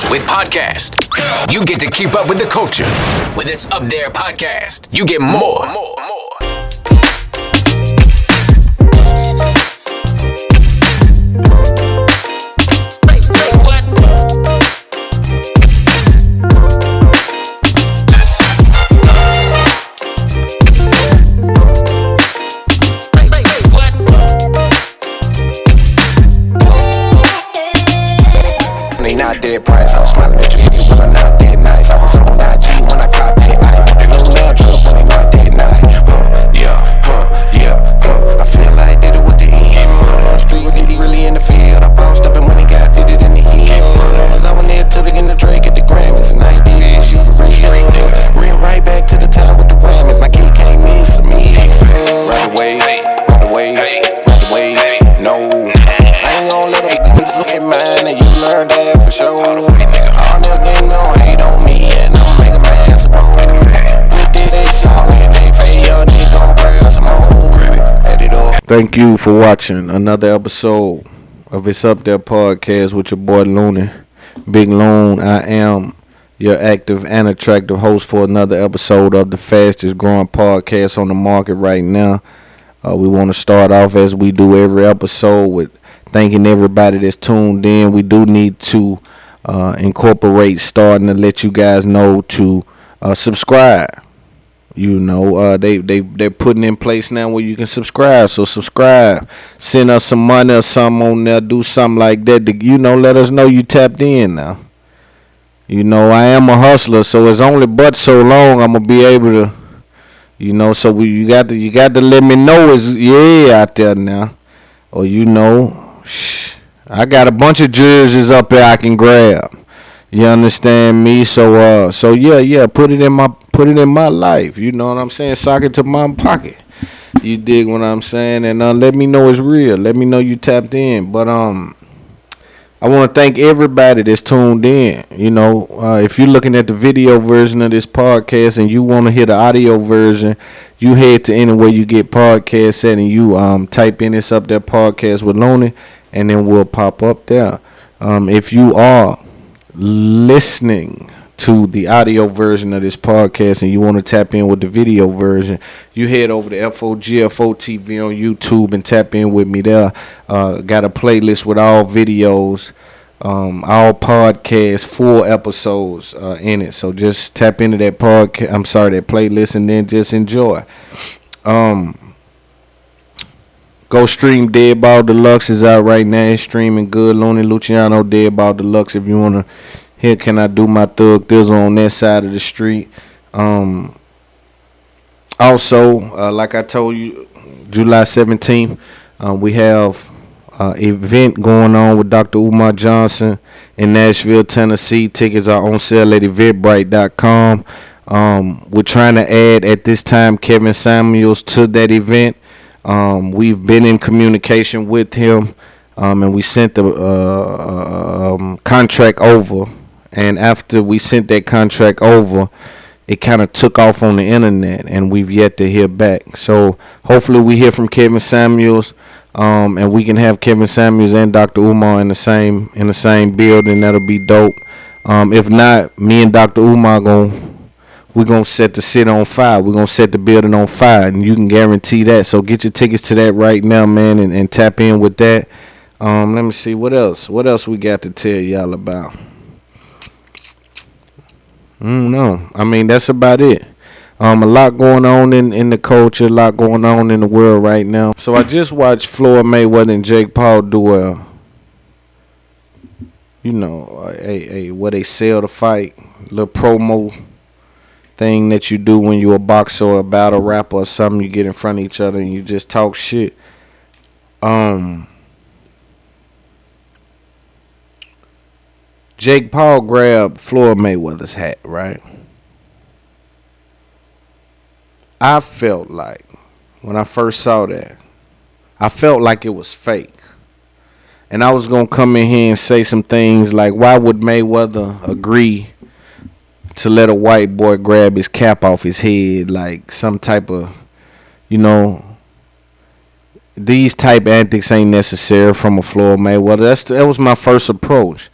with podcast. You get to keep up with the culture. With this Up There podcast, you get more. Not dead price, I was smiling at you when I'm not dead nice. I was on IG when I caught that I want a little love drug when they not dead night. I feel like I did it with the end. Street can be really in the field. I bounced up and when it got fitted in the head. I went there till they in the Drake at the Grammys and I did shit for real. Ran right back to the time with the Grammys. My kid can't miss me. Right away, no. I ain't gon' let them get mine and you learn that for sure. All niggas gon' hate on me and I'ma make 'em answerable. With this song and they fail, they gon' grab some more. Edit up. Thank you for watching another episode of It's Up There podcast with your boy Looney, Big Loon. I am your active and attractive host for another episode of the fastest growing podcast on the market right now. We want to start off as we do every episode with thanking everybody that's tuned in. We do need to incorporate starting to let you guys know to subscribe. You know, they're putting in place now where you can subscribe. So subscribe, send us some money or something on there, do something like that to, you know, let us know you tapped in now. You know, I am a hustler, so it's only but so long I'm gonna be able to, you know. So you got to let me know it's out there now, or you know. I got a bunch of jerseys up there I can grab. You understand me? So yeah, put it in my life. You know what I'm saying? Sock it to my pocket. You dig what I'm saying? And let me know it's real. Let me know you tapped in. But I want to thank everybody that's tuned in. You know, if you're looking at the video version of this podcast and you want to hear the audio version, you head to anywhere you get podcasts at and you type in It's Up There podcast with Looney, and then we'll pop up there. If you are listening to the audio version of this podcast and you want to tap in with the video version, you head over to FOGFO TV on YouTube and tap in with me there. Got a playlist with all videos, all podcasts, 4 episodes in it. So just tap into that that playlist and then just enjoy. Go stream Dead Ball Deluxe is out right now. It's streaming good. Looney Luciano Dead Ball Deluxe. If you want to hear Can I Do My Thug Thizzle on that side of the street. Also, like I told you, July 17th, we have event going on with Dr. Umar Johnson in Nashville, Tennessee. Tickets are on sale at eventbrite.com. We're trying to add at this time Kevin Samuels to that event. We've been in communication with him, and we sent the contract over. And after we sent that contract over, it kind of took off on the internet, and we've yet to hear back. So hopefully we hear from Kevin Samuels, and we can have Kevin Samuels and Dr. Umar in the same building. That'll be dope. If not, me and Dr. Umar we're going to set the city on fire. We're going to set the building on fire, and you can guarantee that. So get your tickets to that right now, man, and tap in with that. Let me see. What else we got to tell y'all about? No. I mean, that's about it. A lot going on in the culture, a lot going on in the world right now. So I just watched Floyd Mayweather and Jake Paul do where they sell the fight, little promo thing that you do when you're a boxer or a battle rapper or something. You get in front of each other and you just talk shit. Jake Paul grabbed Floyd Mayweather's hat, right? I felt like, when I first saw that, I felt like it was fake. And I was going to come in here and say some things like, why would Mayweather agree to let a white boy grab his cap off his head? Like some type of, these type antics ain't necessary from a Floyd Mayweather. That was my first approach.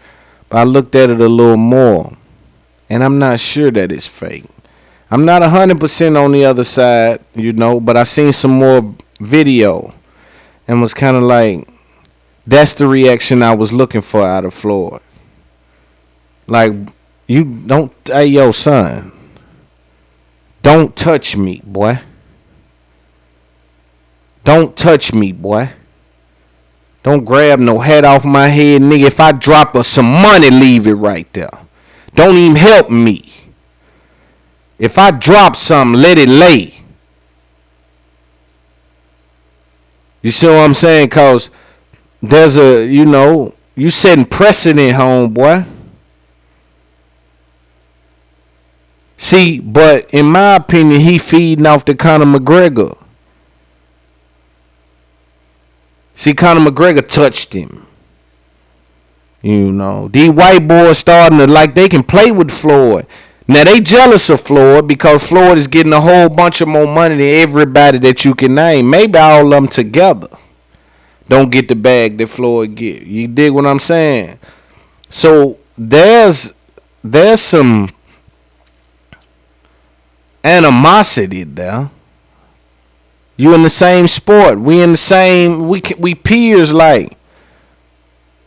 I looked at it a little more, and I'm not sure that it's fake. I'm not 100% on the other side, but I seen some more video and was kind of like, that's the reaction I was looking for out of Floyd. Like, you don't, hey, yo, son, don't touch me, boy. Don't touch me, boy. Don't grab no head off my head, nigga. If I drop some money, leave it right there. Don't even help me. If I drop something, let it lay. You see what I'm saying? Because there's you setting precedent, homeboy. See, but in my opinion, he feeding off the Conor McGregor. See, Conor McGregor touched him. These white boys starting to like they can play with Floyd. Now, they jealous of Floyd because Floyd is getting a whole bunch of more money than everybody that you can name. Maybe all of them together don't get the bag that Floyd get. You dig what I'm saying? So, there's some animosity there. You in the same sport. We in the same, we peers like.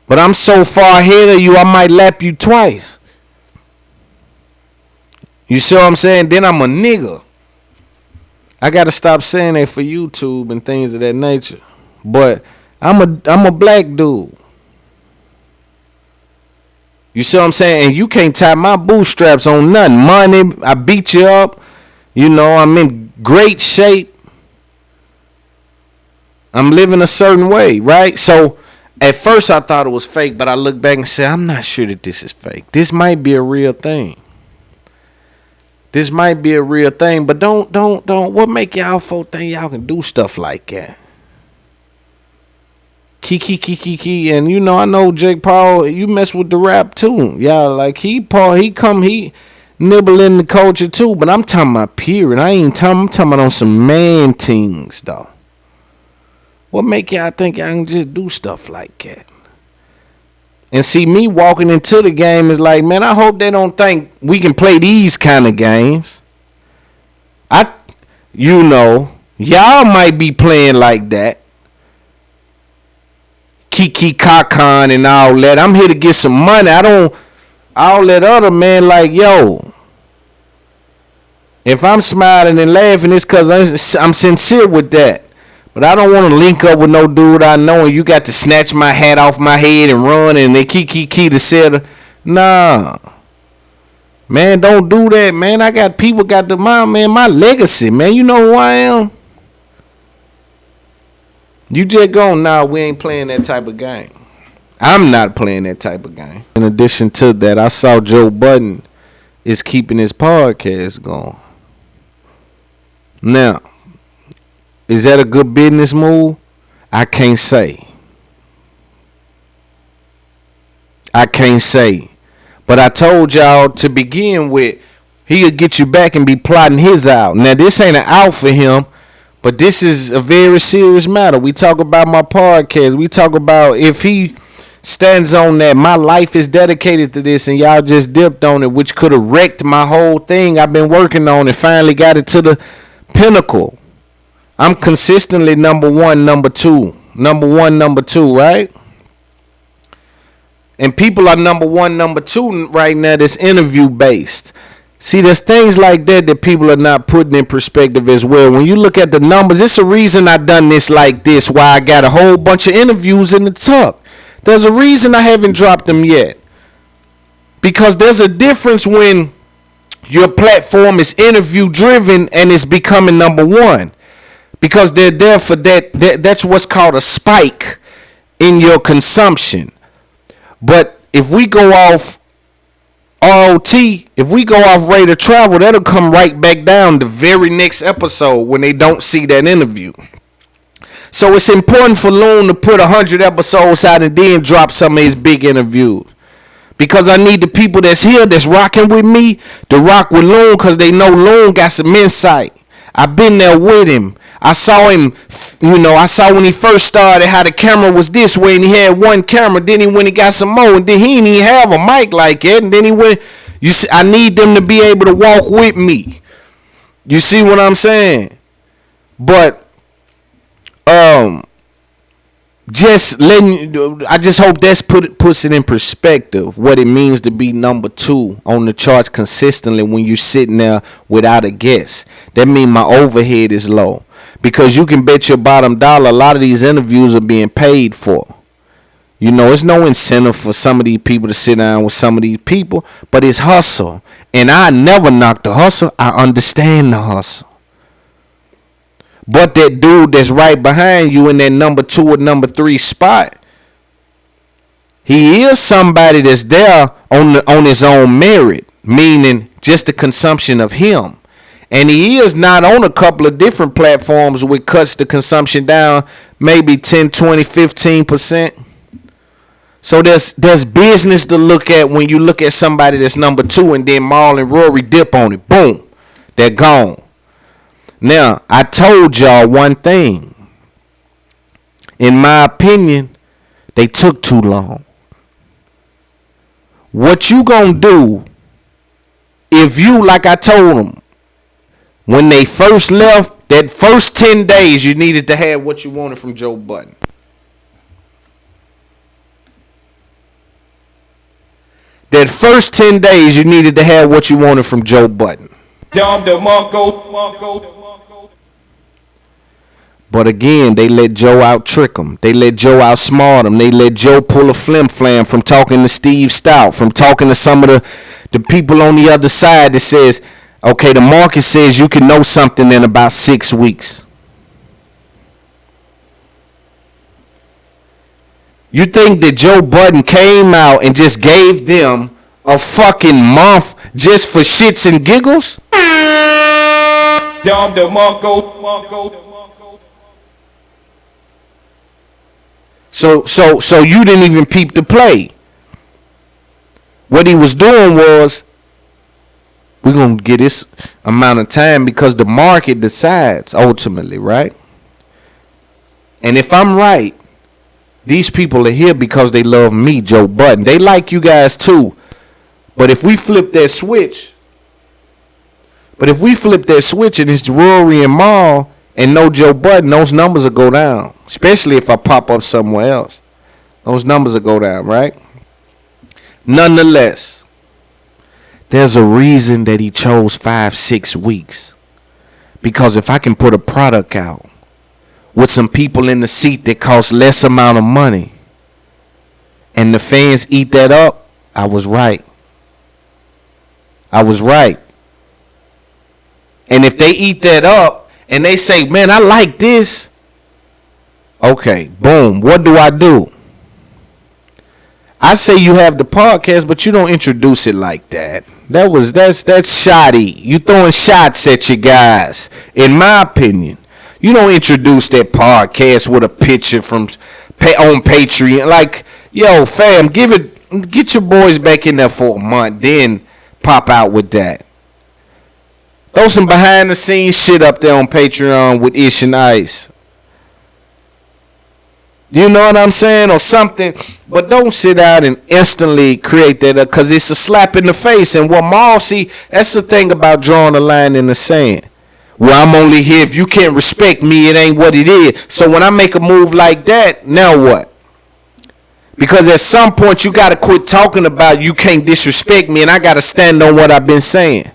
But I'm so far ahead of you, I might lap you twice. You see what I'm saying? Then I'm a nigga. I gotta stop saying that for YouTube and things of that nature. But I'm a black dude. You see what I'm saying? And you can't tie my bootstraps on nothing. Money, I beat you up. I'm in great shape. I'm living a certain way, right? So at first I thought it was fake, but I look back and say, I'm not sure that this is fake. This might be a real thing. This might be a real thing, but don't. What make y'all folk think y'all can do stuff like that? Key. And I know Jake Paul, you mess with the rap too. Y'all like he nibble in the culture too, but I'm talking about period. I'm talking about on some man things though. What make y'all think y'all can just do stuff like that? And see, me walking into the game is like, man, I hope they don't think we can play these kind of games. Y'all might be playing like that. Kiki Kakan and all that. I'm here to get some money. All that other man like, yo, if I'm smiling and laughing, it's because I'm sincere with that. But I don't want to link up with no dude I know and you got to snatch my hat off my head and run and they key to set. Nah. Man, don't do that, man. I got people got my legacy, man. You know who I am? You just go, nah, we ain't playing that type of game. I'm not playing that type of game. In addition to that, I saw Joe Budden is keeping his podcast going. Now, is that a good business move? I can't say. But I told y'all to begin with, he'll get you back and be plotting his out. Now, this ain't an out for him, but this is a very serious matter. We talk about my podcast. We talk about if he stands on that, my life is dedicated to this, and y'all just dipped on it, which could have wrecked my whole thing I've been working on and finally got it to the pinnacle. I'm consistently number one, number two, right? And people are number one, number two right now that's interview based. See, there's things like that people are not putting in perspective as well. When you look at the numbers, it's a reason I done this like this, why I got a whole bunch of interviews in the tuck. There's a reason I haven't dropped them yet. Because there's a difference when your platform is interview driven and it's becoming number one. Because they're there for that. That's what's called a spike in your consumption. But if we go off ROT, if we go off rate of travel, that'll come right back down the very next episode when they don't see that interview. So it's important for Loon to put 100 episodes out and then drop some of his big interviews. Because I need the people that's here, that's rocking with me, to rock with Loon because they know Loon got some insight. I've been there with him. I saw him, I saw when he first started how the camera was this way and he had one camera. Then he went and got some more, and then he didn't even have a mic like that. And then he went, I need them to be able to walk with me. You see what I'm saying? But I just hope that's puts it in perspective what it means to be number 2 on the charts consistently when you're sitting there without a guest. That means my overhead is low, because you can bet your bottom dollar a lot of these interviews are being paid for. It's no incentive for some of these people to sit down with some of these people, but it's hustle. And I never knock the hustle. I understand the hustle. But that dude that's right behind you in that number 2 or number 3 spot, he is somebody that's there on his own merit, meaning just the consumption of him. And he is not on a couple of different platforms which cuts the consumption down maybe 10, 20, 15%. So there's business to look at when you look at somebody that's number 2 and then Marl and Rory dip on it. Boom. They're gone. Now, I told y'all one thing. In my opinion, they took too long. What you gonna do if you, like I told them, when they first left, that first 10 days you needed to have what you wanted from Joe Budden. That first 10 days you needed to have what you wanted from Joe Budden. But again, they let Joe out trick them. They let Joe outsmart them. They let Joe pull a flim flam from talking to Steve Stout, from talking to some of the people on the other side that says, okay, the market says you can know something in about 6 weeks. You think that Joe Budden came out and just gave them a fucking month just for shits and giggles? So you didn't even peep the play. What he was doing was, we're going to get this amount of time because the market decides ultimately, right? And if I'm right, these people are here because they love me, Joe Budden. They like you guys too. But if we flip that switch, and it's Rory and Marl and no Joe Budden, those numbers will go down. Especially if I pop up somewhere else. Those numbers will go down, right? Nonetheless, there's a reason that he chose 5-6 weeks. Because if I can put a product out with some people in the seat that cost less amount of money and the fans eat that up, I was right. And if they eat that up and they say, man, I like this. Okay, boom. What do? I say you have the podcast, but you don't introduce it like that. That's shoddy. You throwing shots at your guys. In my opinion, you don't introduce that podcast with a picture from on Patreon. Like, yo, fam, get your boys back in there for a month, then pop out with that. Throw some behind the scenes shit up there on Patreon with Ish and Ice. You know what I'm saying? Or something. But don't sit out and instantly create that because it's a slap in the face. And what Marl see, that's the thing about drawing a line in the sand. Well, I'm only here if you can't respect me. It ain't what it is. So when I make a move like that, now what? Because at some point you got to quit talking about you can't disrespect me and I got to stand on what I've been saying.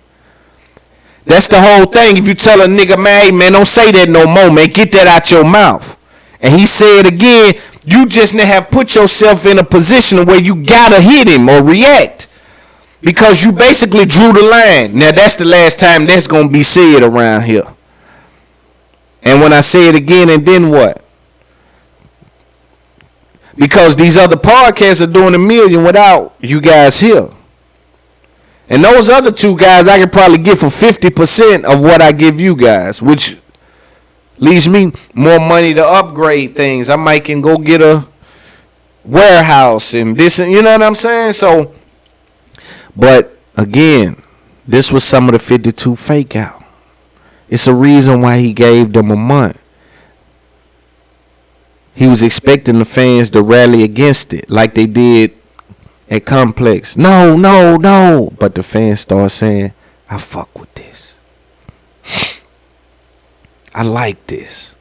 That's the whole thing. If you tell a nigga, man, hey, man, don't say that no more, man. Get that out your mouth. And he said again, you just have put yourself in a position where you gotta hit him or react. Because you basically drew the line. Now that's the last time that's gonna be said around here. And when I say it again, and then what? Because these other podcasts are doing $1 million without you guys here. And those other 2 guys I could probably get for 50% of what I give you guys, which leaves me more money to upgrade things. I might can go get a warehouse and this, and you know what I'm saying? So, but again, this was some of the 52 fake out. It's a reason why he gave them a month. He was expecting the fans to rally against it like they did at Complex. No, no, no. But the fans start saying, I fuck with this. I like this.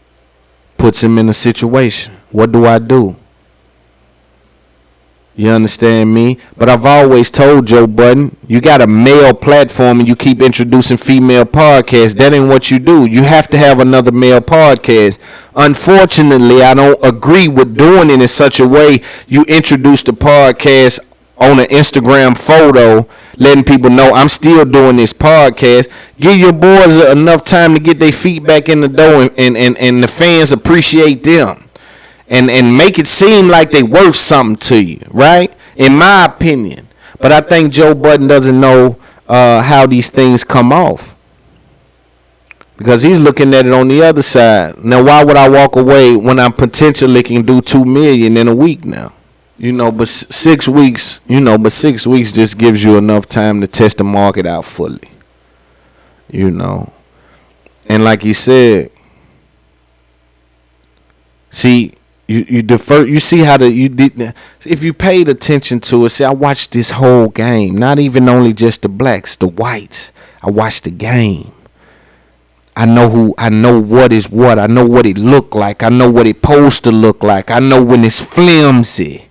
Puts him in a situation. What do? You understand me? But I've always told Joe Budden, you got a male platform and you keep introducing female podcasts. That ain't what you do. You have to have another male podcast. Unfortunately, I don't agree with doing it in such a way you introduce the podcast on an Instagram photo, letting people know I'm still doing this podcast. Give your boys enough time to get their feet back in the door and the fans appreciate them. And make it seem like they worth something to you, right? In my opinion. But I think Joe Budden doesn't know how these things come off. Because he's looking at it on the other side. Now, why would I walk away when I potentially can do $2 million in a week now? But 6 weeks, 6 weeks just gives you enough time to test the market out fully. And like he said, see, you defer. You see how you did. If you paid attention to it, see, I watched this whole game. Not even only just the blacks, the whites. I watched the game. I know what is what. I know what it looked like. I know what it supposed to look like. I know when it's flimsy.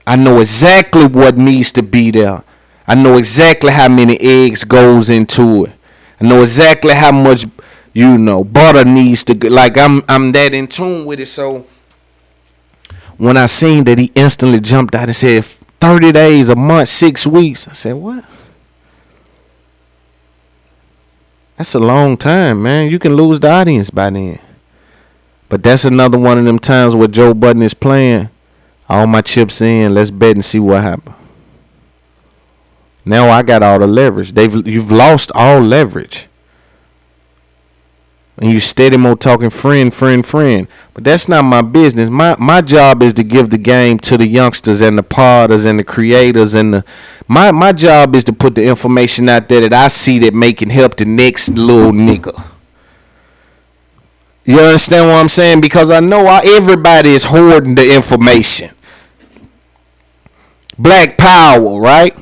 I know exactly what needs to be there. I know exactly how many eggs goes into it. I know exactly how much butter needs to go. Like I'm that in tune with it. So when I seen that he instantly jumped out and said 30 days, a month, 6 weeks, I said, what? That's a long time, man. You can lose the audience by then. But that's another one of them times where Joe Budden is playing. All my chips in. Let's bet and see what happens. Now I got all the leverage. You've lost all leverage. And you steady more talking friend. But that's not my business. My job is to give the game to the youngsters and the potters and the creators and my job is to put the information out there that I see that can help the next little nigga. You understand what I'm saying? Because I know everybody is hoarding the information. Black power, right?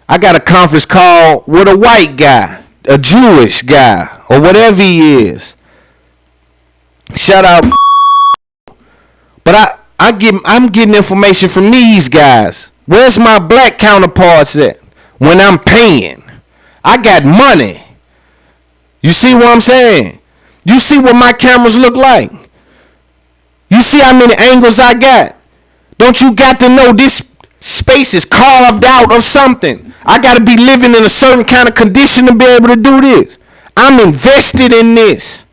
I got a conference call with a white guy, a Jewish guy, or whatever he is. Shout out. But I'm getting information from these guys. Where's my black counterparts at when I'm paying? I got money. You see what I'm saying? You see what my cameras look like? You see how many angles I got? Don't you got to know this space is carved out of something? I got to be living in a certain kind of condition to be able to do this. I'm invested in this.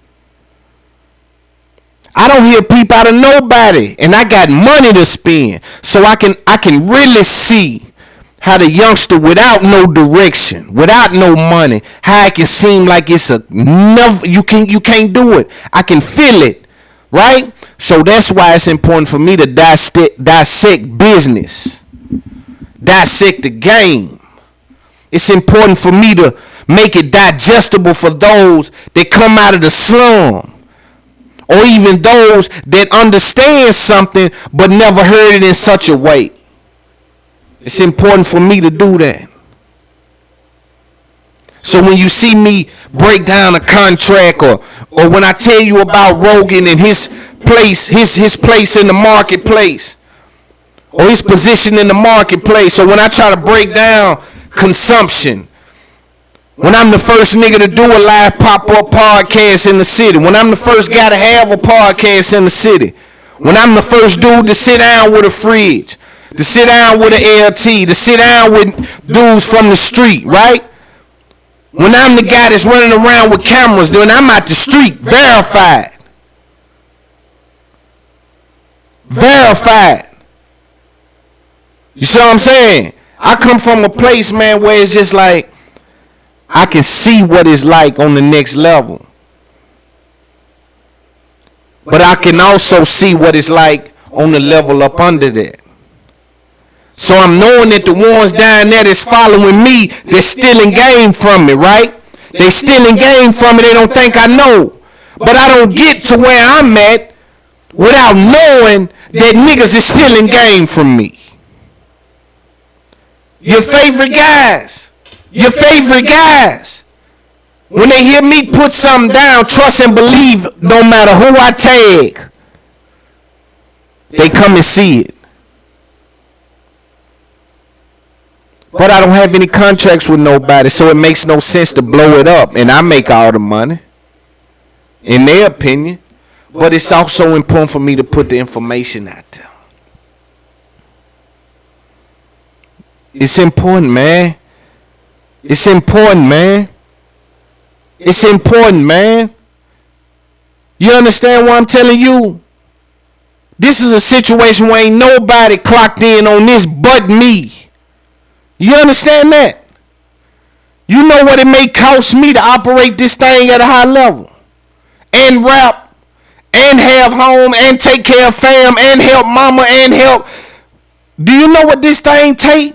I don't hear peep out of nobody, and I got money to spend, so I can really see how the youngster without no direction, without no money, how it can seem like it's a never. You can't do it. I can feel it, right? So that's why it's important for me to dissect business, dissect the game. It's important for me to make it digestible for those that come out of the slum, or even those that understand something but never heard it in such a way. It's important for me to do that. So when you see me break down a contract, or when I tell you about Rogan and his place, his place in the marketplace, or his position in the marketplace, or when I try to break down consumption, when I'm the first nigga to do a live pop-up podcast in the city, when I'm the first guy to have a podcast in the city, when I'm the first dude to sit down with a fridge, to sit down with an LT, to sit down with dudes from the street, right? When I'm the guy that's running around with cameras, then I'm out the street, verified. Verified. You see what I'm saying? I come from a place, man, where it's just like, I can see what it's like on the next level. But I can also see what it's like on the level up under that. So I'm knowing that the ones down there that's following me, they're stealing game from me, right? They stealing game from me. They don't think I know. But I don't get to where I'm at without knowing that niggas is stealing game from me. Your favorite guys. When they hear me put something down, trust and believe, no matter who I tag, they come and see it. But I don't have any contracts with nobody, so it makes no sense to blow it up. And I make all the money, in their opinion. But it's also important for me to put the information out there. It's important, man. It's important, man. You understand what I'm telling you? This is a situation where ain't nobody clocked in on this but me. You understand that? You know what it may cost me to operate this thing at a high level. And rap. And have home. And take care of fam. And help mama. And help. Do you know what this thing take?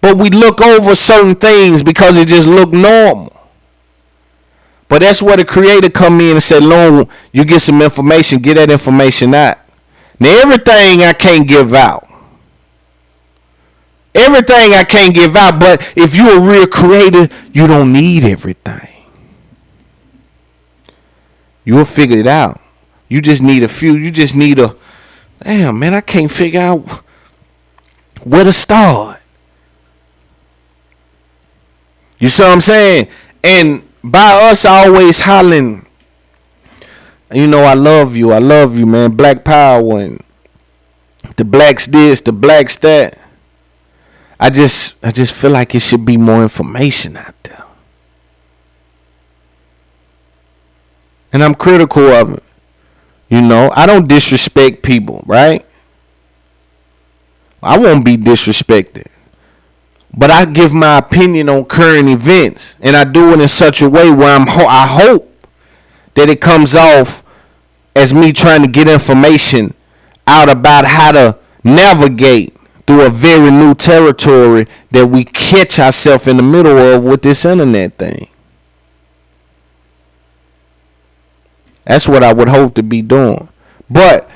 But we look over certain things because it just look normal. But that's where the creator come in and said, Lone, you get some information, get that information out. Now everything I can't give out. But if you're a real creator, you don't need everything. You'll figure it out. You just need a few. You just need a, damn man, I can't figure out where to start. You see what I'm saying? And by us always hollering, you know, I love you, man. Black power and the blacks this, the blacks that. I just feel like it should be more information out there. And I'm critical of it. You know, I don't disrespect people, right? I won't be disrespected. But I give my opinion on current events, and I do it in such a way where I hope that it comes off as me trying to get information out about how to navigate through a very new territory that we catch ourselves in the middle of with this internet thing. That's what I would hope to be doing. But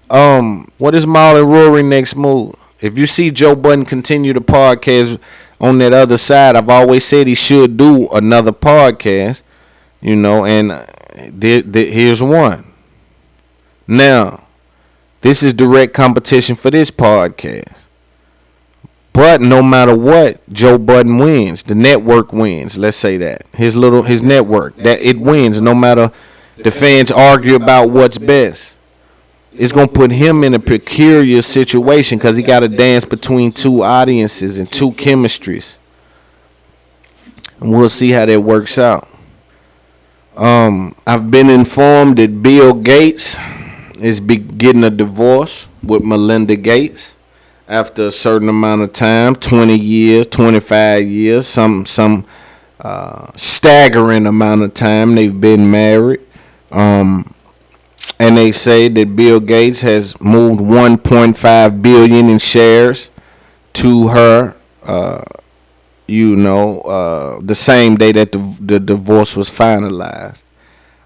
what is Marlon Rory next move? If you see Joe Budden continue the podcast on that other side, I've always said he should do another podcast, you know, and here's one. Now, this is direct competition for this podcast. But no matter what, Joe Budden wins. The network wins. Let's say that. His network, that it wins no matter the fans argue about what's best. It's going to put him in a peculiar situation because he got to dance between two audiences and two chemistries. And we'll see how that works out. I've been informed that Bill Gates is getting a divorce with Melinda Gates after a certain amount of time, 20 years, 25 years, some staggering amount of time they've been married. And they say that Bill Gates has moved 1.5 billion in shares to her, the same day that the divorce was finalized.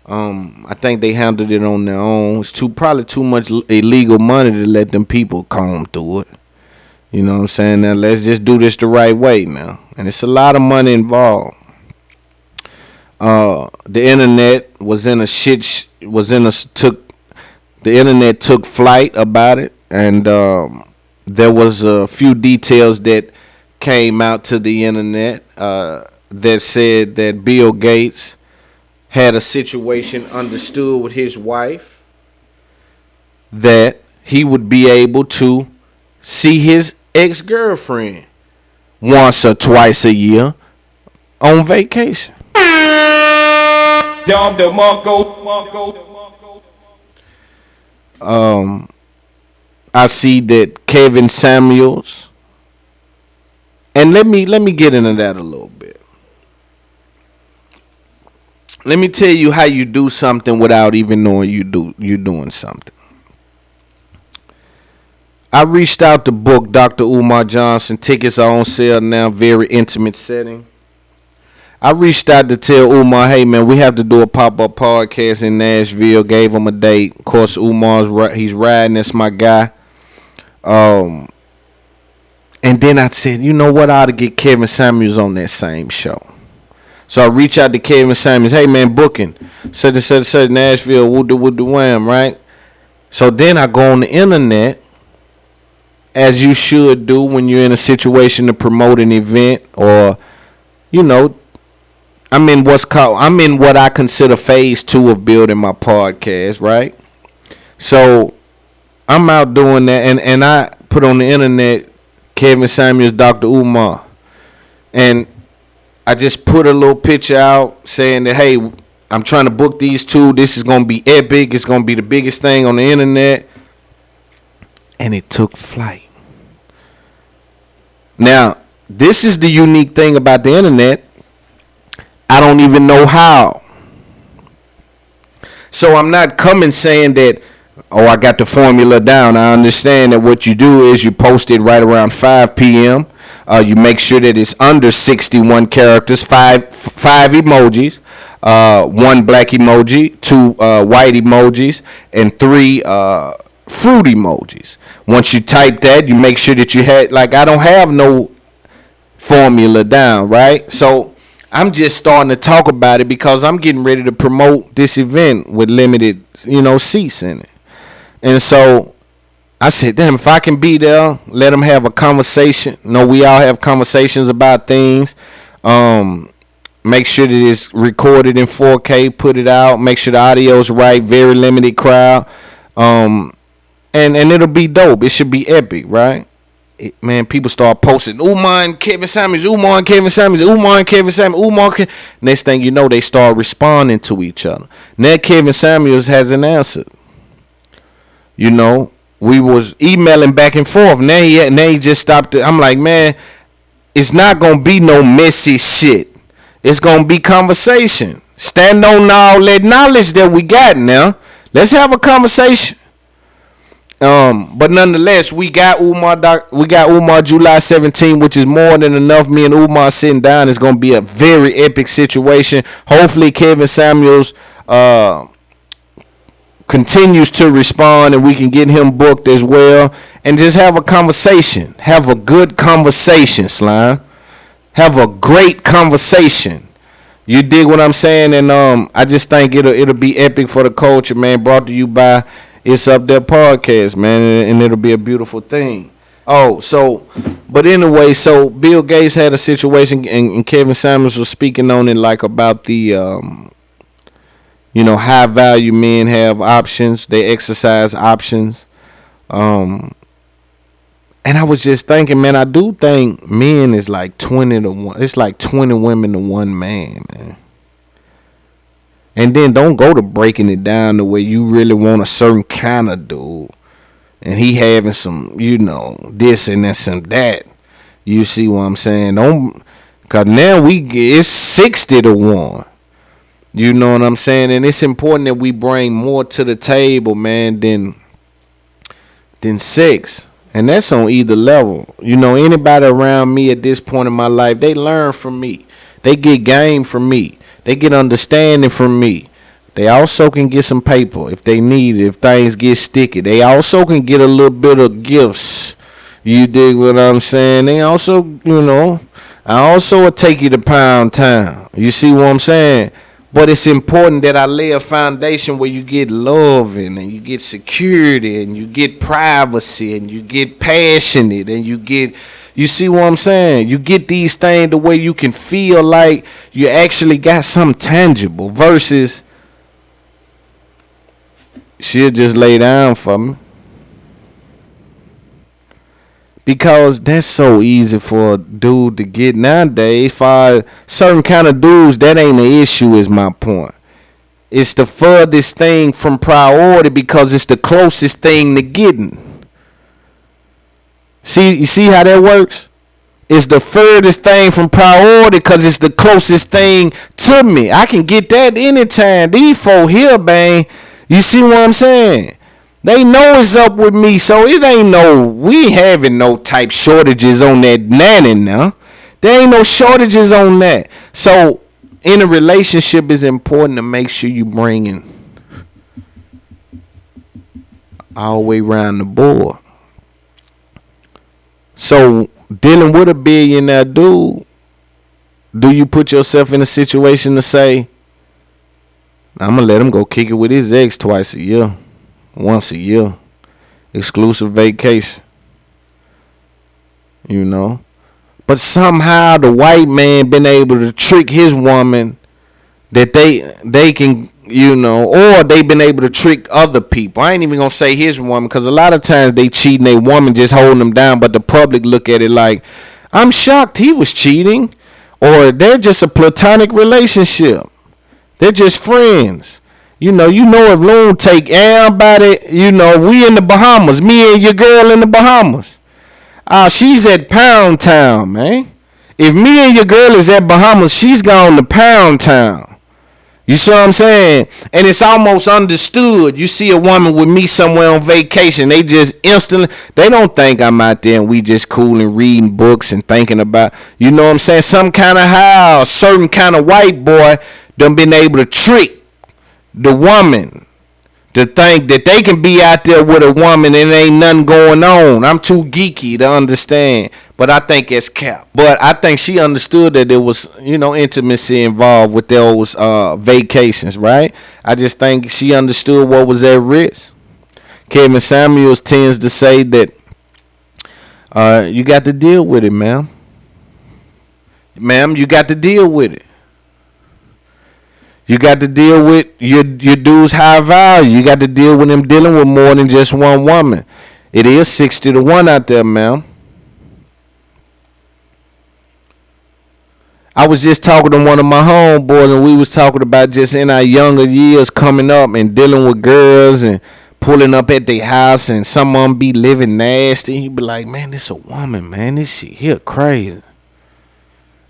I think they handled it on their own. It's probably too much illegal money to let them people comb through it. You know what I'm saying? Now let's just do this the right way now. And it's a lot of money involved. The internet the internet took flight about it, and there was a few details that came out to the internet that said that Bill Gates had a situation understood with his wife that he would be able to see his ex-girlfriend once or twice a year on vacation. I see that Kevin Samuels, and let me get into that a little bit. Let me tell you how you do something without even knowing you're doing something. I reached out to book Dr. Umar Johnson. Tickets are on sale now. Very intimate setting. I reached out to tell Umar, hey man, we have to do a pop-up podcast in Nashville. Gave him a date. Of course, he's riding. That's my guy. And then I said, you know what? I ought to get Kevin Samuels on that same show. So I reached out to Kevin Samuels. Hey man, booking. Such Nashville. Woo-da wham, right? So then I go on the internet, as you should do when you're in a situation to promote an event, or I'm in what I consider phase 2 of building my podcast, right? So I'm out doing that, and I put on the internet Kevin Samuels, Dr. Umar, and I just put a little picture out saying that, hey, I'm trying to book these two. This is gonna be epic. It's gonna be the biggest thing on the internet, and it took flight. Now, this is the unique thing about the internet. I don't even know how. So I'm not coming saying that, I got the formula down. I understand that what you do is you post it right around 5 p.m. You make sure that it's under 61 characters, five emojis, 1 black emoji, 2 white emojis, and 3 fruit emojis. Once you type that, you make sure that you had, I don't have no formula down, right? So I'm just starting to talk about it because I'm getting ready to promote this event with limited, seats in it. And so I said, damn, if I can be there, let them have a conversation. We all have conversations about things. Make sure that it's recorded in 4K, put it out, make sure the audio's right, very limited crowd. And it'll be dope. It should be epic, right? Man, people start posting Umar and Kevin Samuels, Umar and Kevin Samuels, Umar and Kevin Samuels, Next thing you know, they start responding to each other. Now Kevin Samuels hasn't answered. We was emailing back and forth. Now he just stopped it. I'm like, man, it's not gonna be no messy shit. It's gonna be conversation. Stand on all that knowledge that we got now. Let's have a conversation. But nonetheless, we got Umar July 17, which is more than enough. Me and Umar sitting down is gonna be a very epic situation. Hopefully, Kevin Samuels continues to respond and we can get him booked as well, and just have a conversation. Have a good conversation, Slime. Have a great conversation. You dig what I'm saying? And I just think it'll be epic for the culture, man. Brought to you by It's Up There podcast, man, and it'll be a beautiful thing. But anyway, so Bill Gates had a situation, and Kevin Samuels was speaking on it, about the high value men have options. They exercise options. And I was just thinking, man, I do think men is 20 to 1. It's 20 women to 1 man, man. And then don't go to breaking it down the way you really want a certain kind of dude. And he having some, this and this and that. You see what I'm saying? Cause now it's 60 to 1. You know what I'm saying? And it's important that we bring more to the table, man, than sex. And that's on either level. Anybody around me at this point in my life, they learn from me. They get game from me. They get understanding from me. They also can get some paper if they need it, if things get sticky. They also can get a little bit of gifts. You dig what I'm saying? They also, I also will take you to Pound Town. You see what I'm saying? But it's important that I lay a foundation where you get love and you get security and you get privacy and you get passionate and you see what I'm saying? You get these things the way you can feel like you actually got something tangible versus she'll just lay down for me. Because that's so easy for a dude to get nowadays. For certain kind of dudes, that ain't an issue, is my point. It's the furthest thing from priority because it's the closest thing to getting. You see how that works? It's the furthest thing from priority because it's the closest thing to me. I can get that anytime. These folk here, bang. You see what I'm saying? They know it's up with me, so it ain't we ain't having no type shortages on that nanny now. There ain't no shortages on that. So in a relationship, it's important to make sure you bringing all the way around the board. So dealing with a billionaire dude, do you put yourself in a situation to say, I'm gonna let him go kick it with his ex twice a year, once a year, exclusive vacation, you know? But somehow the white man been able to trick his woman that they can, you know, or they been able to trick other people. I ain't even gonna say his woman, because a lot of times they cheating their woman, just holding them down, but the public look at it like, I'm shocked he was cheating, or they're just a platonic relationship. They're just friends. You know if Loon take everybody, we in the Bahamas, me and your girl in the Bahamas. She's at Pound Town, man. If me and your girl is at Bahamas, she's gone to Pound Town. You see what I'm saying? And it's almost understood. You see a woman with me somewhere on vacation, they just instantly, they don't think I'm out there and we just cool and reading books and thinking about, you know what I'm saying, some kind of how a certain kind of white boy done been able to trick the woman to think that they can be out there with a woman and ain't nothing going on. I'm too geeky to understand, but I think it's cap. But I think she understood that there was, intimacy involved with those vacations, right? I just think she understood what was at risk. Kevin Samuels tends to say that you got to deal with it, ma'am. Ma'am, you got to deal with it. You got to deal with your dude's high value. You got to deal with him dealing with more than just one woman. It is 60-1 out there, ma'am. I was just talking to one of my homeboys, and we was talking about just in our younger years coming up and dealing with girls and pulling up at their house, and some of them be living nasty. You be like, man, this a woman, man. This shit here crazy.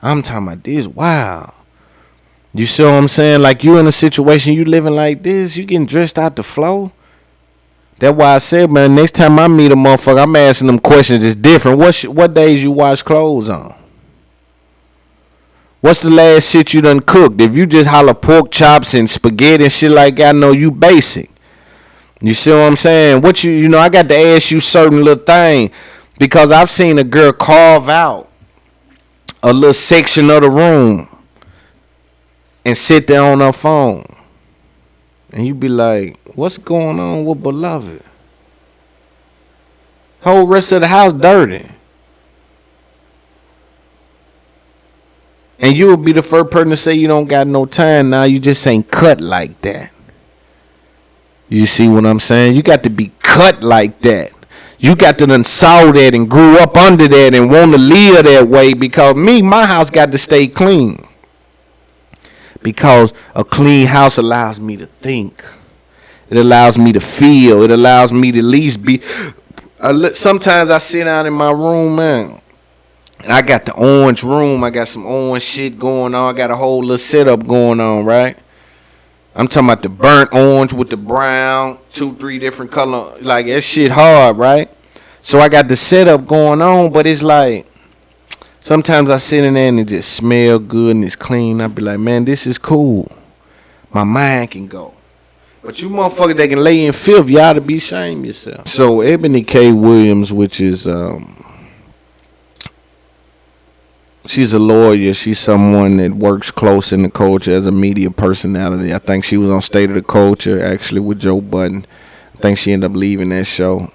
I'm talking about this. Wow. You see what I'm saying? Like, you in a situation, you living like this, you getting dressed out the flow. That's why I said, man, next time I meet a motherfucker, I'm asking them questions. It's different. What days you wash clothes on? What's the last shit you done cooked? If you just holler pork chops and spaghetti and shit like that, I know you basic. You see what I'm saying? I got to ask you certain little thing, because I've seen a girl carve out a little section of the room and sit there on her phone. And you be like, what's going on with beloved? Whole rest of the house dirty. And you will be the first person to say you don't got no time now. You just ain't cut like that. You see what I'm saying? You got to be cut like that. You got to done saw that and grew up under that and want to live that way, because my house got to stay clean. Because a clean house allows me to think. It allows me to feel. It allows me to at least be. Sometimes I sit down in my room, man, and I got the orange room. I got some orange shit going on. I got a whole little setup going on, right? I'm talking about the burnt orange with the brown, 2-3 different color. Like, that shit hard, right? So I got the setup going on, but it's like, sometimes I sit in there and it just smell good and it's clean. I be like, man, this is cool. My mind can go. But you motherfuckers that can lay in filth, you ought to be ashamed yourself. So Ebony K. Williams, which is, she's a lawyer. She's someone that works close in the culture as a media personality. I think she was on State of the Culture, actually, with Joe Budden. I think she ended up leaving that show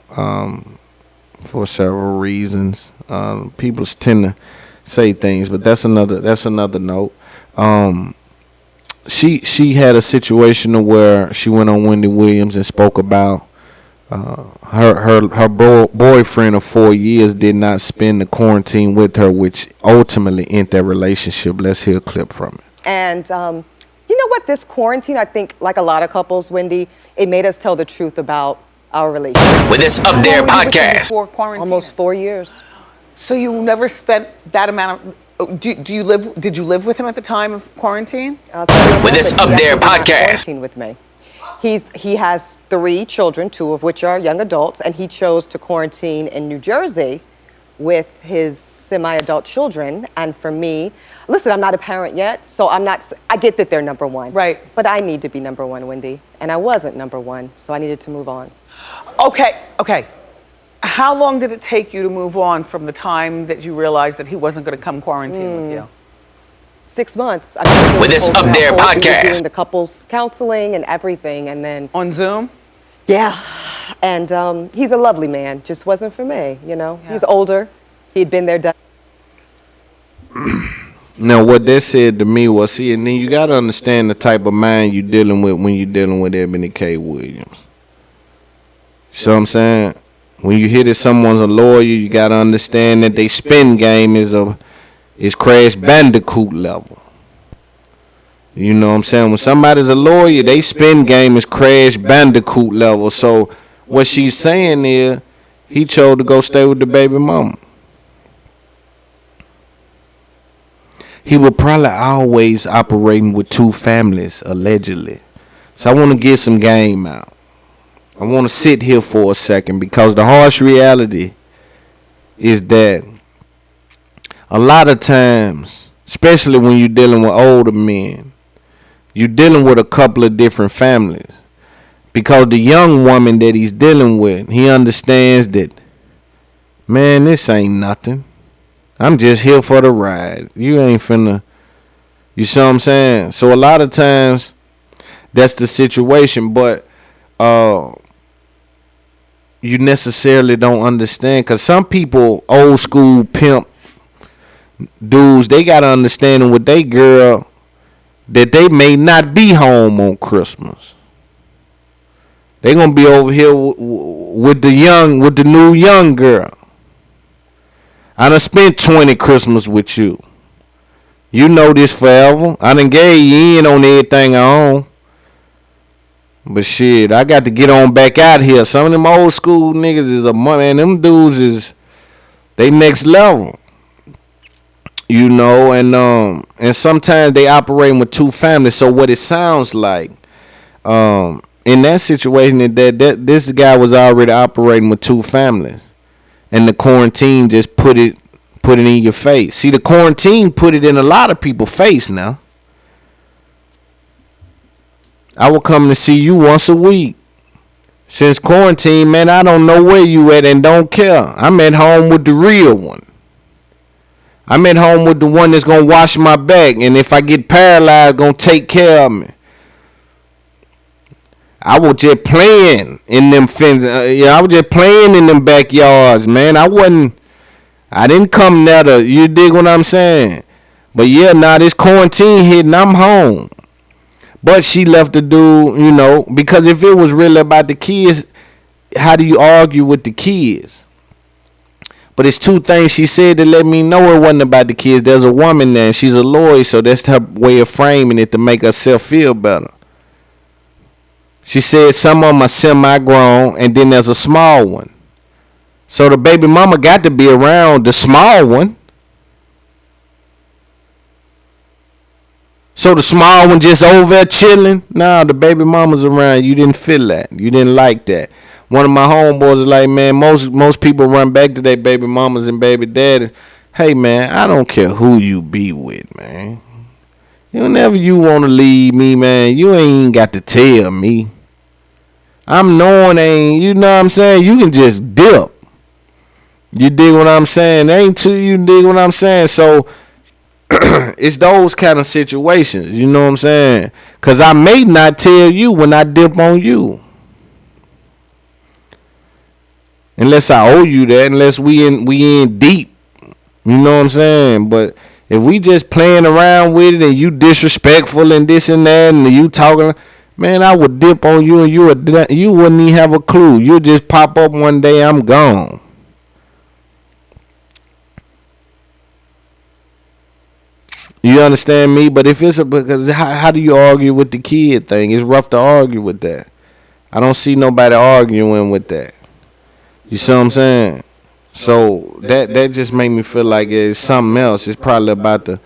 for several reasons. People tend to say things, but that's another note. She had a situation where she went on Wendy Williams and spoke about her boyfriend of 4 years did not spend the quarantine with her, which ultimately ended their relationship. Let's hear a clip from it. And you know what? This quarantine, I think, like a lot of couples, Wendy, it made us tell the truth about our relationship. With this Up There podcast. Almost 4 years. So you never spent that amount of. Did you live with him at the time of quarantine? With this Up There podcast. With me. He has 3 children, 2 of which are young adults, and he chose to quarantine in New Jersey with his semi-adult children. And for me, listen, I'm not a parent yet, so I get that they're number one. Right. But I need to be number one, Wendy. And I wasn't number one, so I needed to move on. Okay. How long did it take you to move on from the time that you realized that he wasn't going to come quarantine with you? 6 months. With this Up There podcast. Doing the couples counseling and everything, and then On Zoom? yeah, and he's a lovely man. Just wasn't for me, you know. Yeah. He's older. He'd been there, done. Now, what that said to me was, see, and then you got to understand the type of mind you're dealing with when you're dealing with Ebony K. Williams. See what I'm saying? When you hear that someone's a lawyer, you got to understand that they spin game is Crash Bandicoot level. You know what I'm saying? When somebody's a lawyer, they spin game is Crash Bandicoot level. So what she's saying is he chose to go stay with the baby mama. He was probably always operating with 2 families, allegedly. So I want to get some game out. I want to sit here for a second because the harsh reality is that a lot of times, especially when you're dealing with older men, you're dealing with a couple of different families. Because the young woman that he's dealing with, he understands that, man, this ain't nothing. I'm just here for the ride. You ain't finna, you see what I'm saying? So a lot of times, that's the situation, but you necessarily don't understand. Because some people, old school pimp dudes, they got to understand with they girl that they may not be home on Christmas. They gonna be over here with the new young girl. I done spent 20 Christmas with you. You know this forever. I done gave you in on everything I own. But shit, I got to get on back out here. Some of them old school niggas is man, them dudes is they next level. You know, and sometimes they operating with 2 families. So what it sounds like, in that situation, that this guy was already operating with 2 families, and the quarantine just put it in your face. See, the quarantine put it in a lot of people's face now. I will come to see you once a week. Since quarantine, man, I don't know where you at and don't care. I'm at home with the real one. I'm at home with the one that's going to wash my back. And if I get paralyzed, going to take care of me. I was just playing in them fences. I was just playing in them backyards, man. I didn't come there to, you dig what I'm saying? But yeah, now this quarantine hitting, I'm home. But she left the dude, you know, because if it was really about the kids, how do you argue with the kids? But it's 2 things she said that let me know it wasn't about the kids. There's a woman there, and she's a lawyer, so that's her way of framing it to make herself feel better. She said some of them are semi-grown, and then there's a small one. So the baby mama got to be around the small one. So the small one just over there chilling? Nah, the baby mama's around. You didn't feel that. You didn't like that. One of my homeboys is like, man, most people run back to their baby mamas and baby daddies. Hey, man, I don't care who you be with, man. Whenever you want to leave me, man, you ain't got to tell me. I'm knowing ain't, you know what I'm saying? You can just dip. You dig what I'm saying? Ain't too, you dig what I'm saying? So it's those kind of situations, you know what I'm saying? Because I may not tell you when I dip on you. Unless I owe you that, unless we in deep. You know what I'm saying? But if we just playing around with it and you disrespectful and this and that and you talking, man, I would dip on you and you wouldn't even have a clue. You'll just pop up one day, I'm gone. You understand me? But if it's because how do you argue with the kid thing? It's rough to argue with that. I don't see nobody arguing with that. You see what I'm saying? So that just made me feel like it's something else. It's probably about the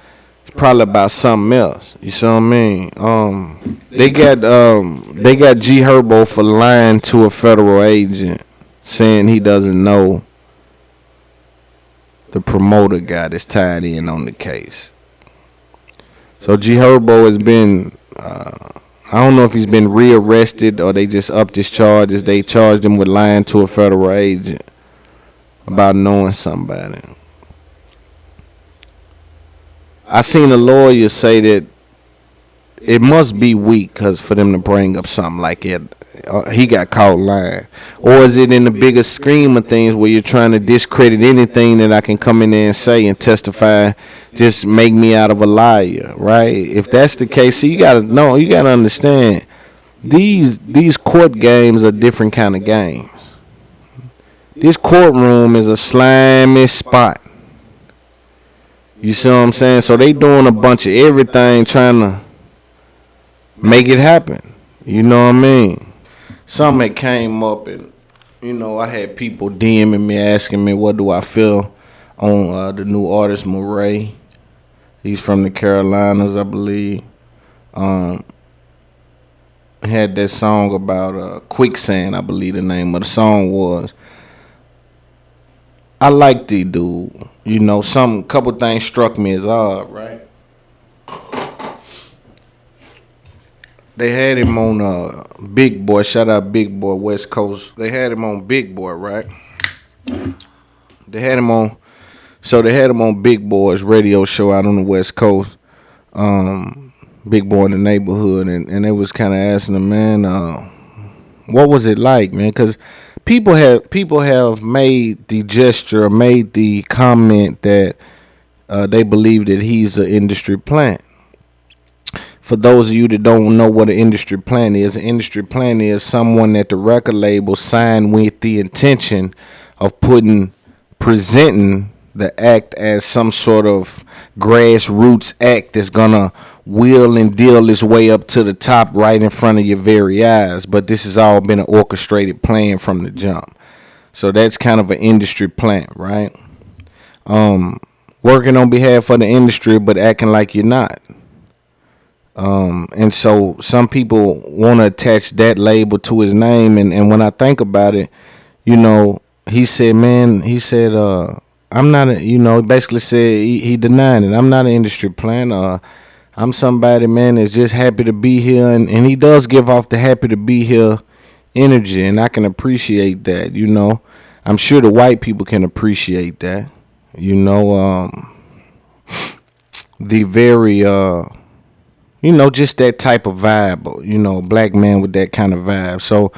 probably about something else. You see what I mean? They got G Herbo for lying to a federal agent, saying he doesn't know the promoter guy that's tied in on the case. So G Herbo has been, I don't know if he's been rearrested or they just upped his charges. They charged him with lying to a federal agent about knowing somebody. I seen a lawyer say that it must be weak for them to bring up something like it. He got caught lying. Or is it in the bigger scheme of things where you're trying to discredit anything that I can come in there and say and testify, just make me out of a liar, right? If that's the case, see, you gotta understand, these court games are different kind of games. This courtroom is a slimy spot. You see what I'm saying? So they doing a bunch of everything trying to make it happen. You know what I mean? Something that came up and, I had people DMing me, asking me what do I feel on the new artist Murray. He's from the Carolinas, I believe. Had that song about quicksand, I believe the name of the song was. I like the dude. Couple things struck me as odd, right? They had him on Big Boy. Shout out Big Boy, West Coast. They had him on Big Boy, right? They had him on Big Boy's radio show out on the West Coast. Big Boy in the Neighborhood, and they was kind of asking him, man, what was it like, man? Because people have made the gesture, made the comment that they believe that he's an industry plant. For those of you that don't know what an industry plant is someone that the record label signed with the intention of presenting the act as some sort of grassroots act that's gonna wheel and deal its way up to the top right in front of your very eyes. But this has all been an orchestrated plan from the jump. So that's kind of an industry plant, right? Working on behalf of the industry but acting like you're not. And so some people want to attach that label to his name. And when I think about it, he said, I'm not basically said he denied it. I'm not an industry plant. I'm somebody, man, that's just happy to be here. And he does give off the happy to be here energy. And I can appreciate that, I'm sure the white people can appreciate that, the very, just that type of vibe, black man with that kind of vibe. So,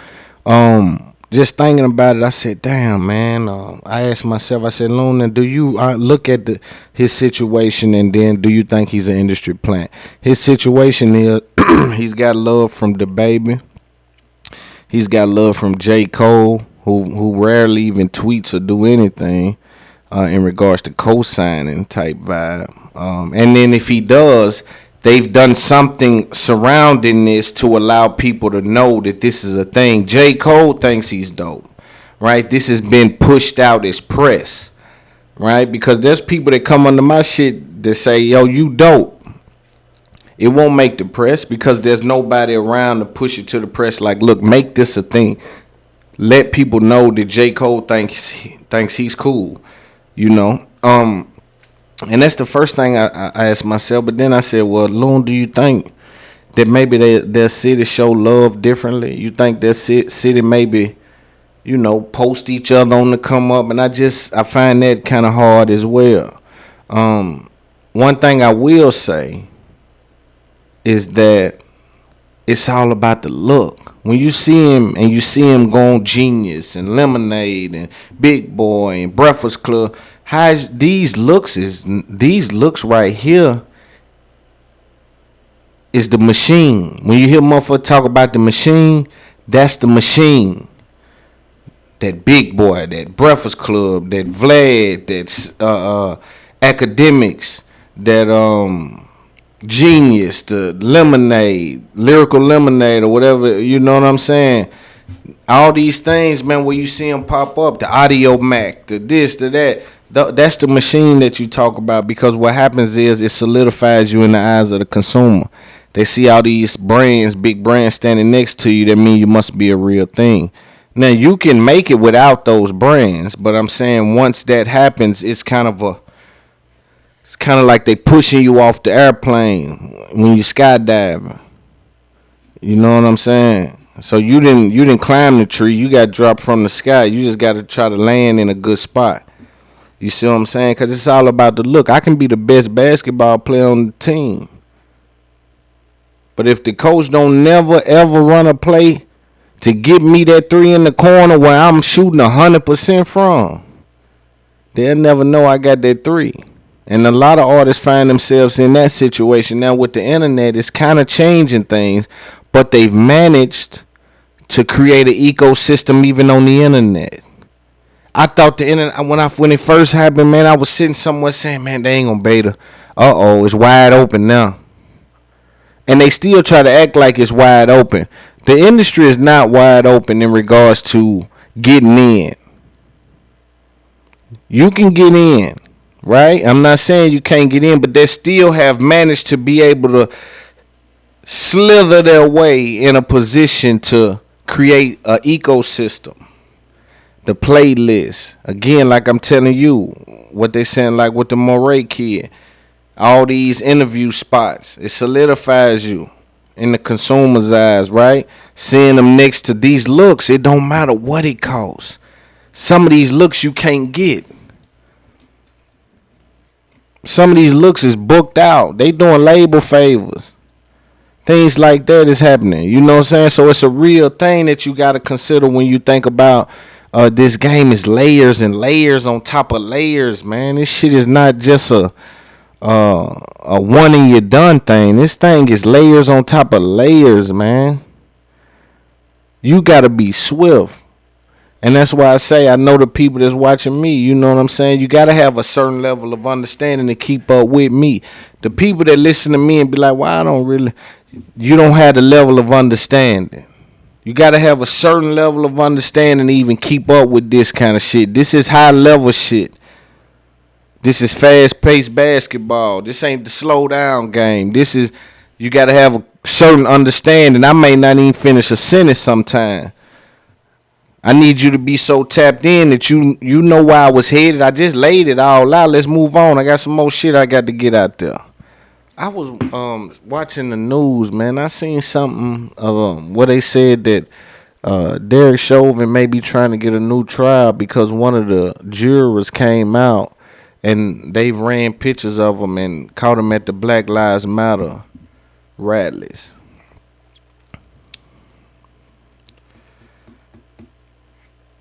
just thinking about it, I said, damn, man. I asked myself, I said, Luna, do you look at his situation and then do you think he's an industry plant? His situation is he's got love from DaBaby. He's got love from J. Cole, who rarely even tweets or do anything in regards to co-signing type vibe. And then if he does, they've done something surrounding this to allow people to know that this is a thing. J. Cole thinks he's dope, right? This has been pushed out as press, right? Because there's people that come under my shit that say, yo, you dope. It won't make the press because there's nobody around to push it to the press. Like, look, make this a thing. Let people know that J. Cole thinks he's cool, And that's the first thing I asked myself. But then I said, well, Loon, do you think that maybe their city show love differently? You think their city maybe, post each other on the come up? And I find that kind of hard as well. One thing I will say is that it's all about the look. When you see him and you see him go on Genius and Lemonade and Big Boy and Breakfast Club, these looks right here is the machine. When you hear motherfucker talk about the machine, that's the machine. That Big Boy, that Breakfast Club, that Vlad, that Academics, that Genius, the Lemonade, Lyrical Lemonade, or whatever, you know what I'm saying? All these things, man, where you see them pop up, the Audio Mac, the this, the that, That's the machine that you talk about, because what happens is it solidifies you in the eyes of the consumer. They see all these brands, big brands standing next to you. That means you must be a real thing. Now you can make it without those brands, but I'm saying once that happens, it's kind of like they pushing you off the airplane when you skydiving. You know what I'm saying? So you didn't climb the tree. You got dropped from the sky. You just got to try to land in a good spot. You see what I'm saying? Because it's all about the look. I can be the best basketball player on the team, but if the coach don't never ever run a play to get me that three in the corner where I'm shooting 100% from, they'll never know I got that three. And a lot of artists find themselves in that situation. Now with the internet, it's kind of changing things, but they've managed to create an ecosystem even on the internet. I thought the internet, when it first happened, man, I was sitting somewhere saying, man, they ain't gonna beta. It's wide open now. And they still try to act like it's wide open. The industry is not wide open in regards to getting in. You can get in, right? I'm not saying you can't get in, but they still have managed to be able to slither their way in a position to create an ecosystem. The playlist, again, like I'm telling you, what they saying, like with the Moray kid, all these interview spots, it solidifies you in the consumer's eyes, right? Seeing them next to these looks, it don't matter what it costs. Some of these looks you can't get. Some of these looks is booked out. They doing label favors. Things like that is happening. You know what I'm saying? So it's a real thing that you got to consider when you think about this game is layers and layers on top of layers, man. This shit is not just a one and you're done thing. This thing is layers on top of layers, man. You got to be swift. And that's why I say I know the people that's watching me. You know what I'm saying? You got to have a certain level of understanding to keep up with me. The people that listen to me and be like, well, you don't have the level of understanding. You got to have a certain level of understanding to even keep up with this kind of shit. This is high level shit. This is fast paced basketball. This ain't the slow down game. You got to have a certain understanding. I may not even finish a sentence sometime. I need you to be so tapped in that you know where I was headed. I just laid it all out. Let's move on. I got some more shit I got to get out there. I was watching the news, man. I seen something where they said that Derek Chauvin may be trying to get a new trial because one of the jurors came out and they ran pictures of him and caught him at the Black Lives Matter rallies.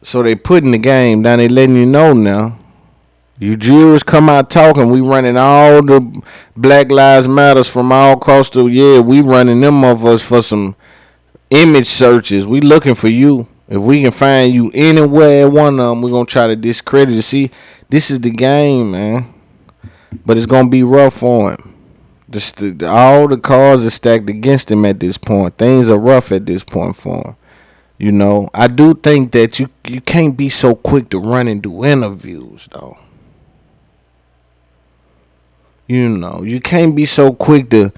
So they putting the game down. They letting you know now. You jurors come out talking. We running all the Black Lives Matters from all across the, we running them of us for some image searches. We looking for you. If we can find you anywhere at one of them, we're going to try to discredit you. See, this is the game, man. But it's going to be rough for him. All the cards are stacked against him at this point. Things are rough at this point for him. You know, I do think that you can't be so quick to run and do interviews, though. You know, you can't be so quick to,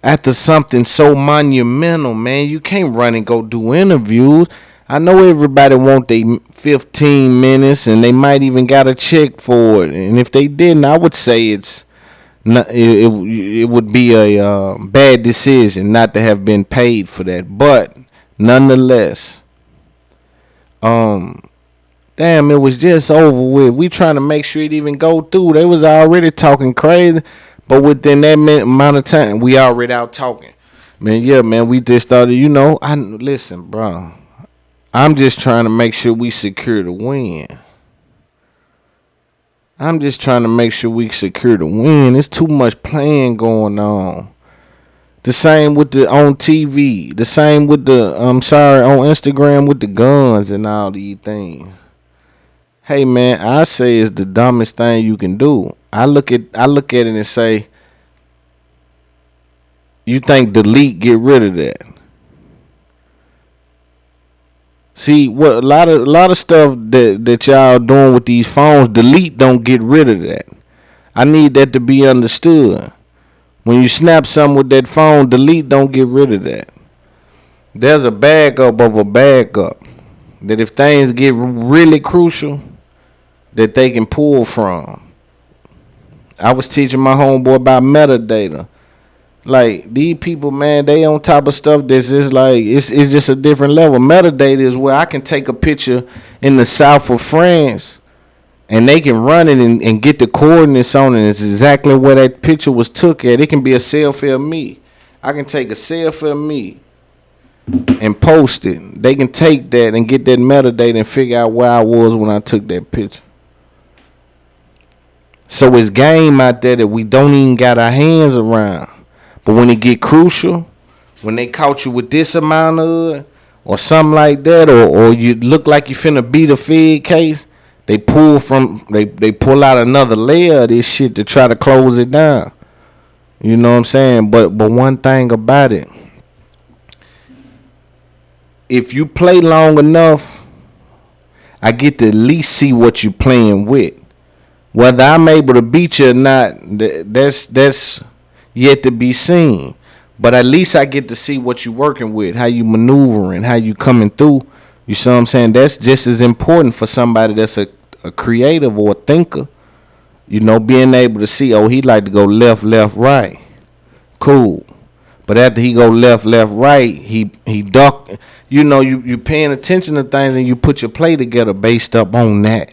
after something so monumental, man, you can't run and go do interviews. I know everybody want their 15 minutes and they might even got a check for it. And if they didn't, I would say it would be a bad decision not to have been paid for that. But nonetheless, damn, it was just over with. We trying to make sure it even go through. They was already talking crazy, but within that amount of time, we already out talking. Man, yeah, man, we just started, listen, bro. I'm just trying to make sure we secure the win. I'm just trying to make sure we secure the win. There's too much playing going on. The same with on TV. The same with on Instagram with the guns and all these things. Hey man, I say it's the dumbest thing you can do. I look at it and say, you think delete, get rid of that. See, what a lot of stuff that y'all doing with these phones, delete don't get rid of that. I need that to be understood. When you snap something with that phone, delete don't get rid of that. There's a backup of a backup that if things get really crucial, that they can pull from. I was teaching my homeboy about metadata. Like, these people, man, they on top of stuff that's just like, it's just a different level. Metadata is where I can take a picture in the south of France and they can run it and get the coordinates on it. It's exactly where that picture was took at. It can be a selfie of me. I can take a selfie of me and post it. They can take that and get that metadata and figure out where I was when I took that picture. So it's game out there that we don't even got our hands around. But when it get crucial, when they caught you with this amount of it, or something like that, or you look like you finna beat a Fed case, they pull out another layer of this shit to try to close it down. You know what I'm saying? But one thing about it, if you play long enough, I get to at least see what you playing with. Whether I'm able to beat you or not, that's yet to be seen. But at least I get to see what you working with, how you maneuvering, how you coming through. You see what I'm saying? That's just as important for somebody that's a creative or a thinker. You know, being able to see, oh, he like to go left, right. Cool. But after he go left, right, he duck. You know, you paying attention to things and you put your play together based up on that.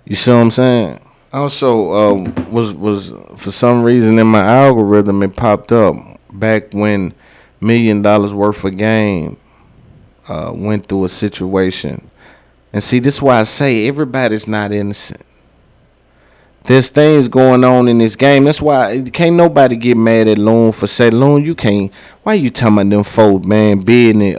You see what I'm saying? Also, was for some reason in my algorithm it popped up back when $1 million worth of game went through a situation. And see, this is why I say everybody's not innocent. There's things going on in this game. That's why can't nobody get mad at Loon for saying, Loon, you can't. Why you talking about them folk, man, bidding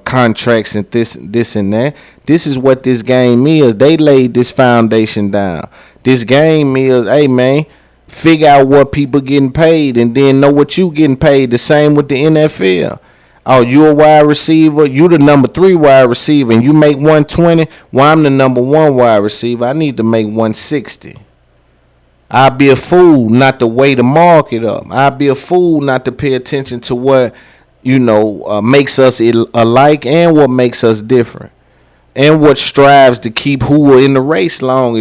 contracts and this and that? This is what this game is. They laid this foundation down. This game is, hey, man, figure out what people getting paid and then know what you getting paid. The same with the NFL. Oh, you a wide receiver. You the number 3 wide receiver and you make 120. Well, I'm the number 1 wide receiver. I need to make 160. I'd be a fool not to weigh the market up. I'd be a fool not to pay attention to what, makes us alike and what makes us different. And what strives to keep who are in the race long,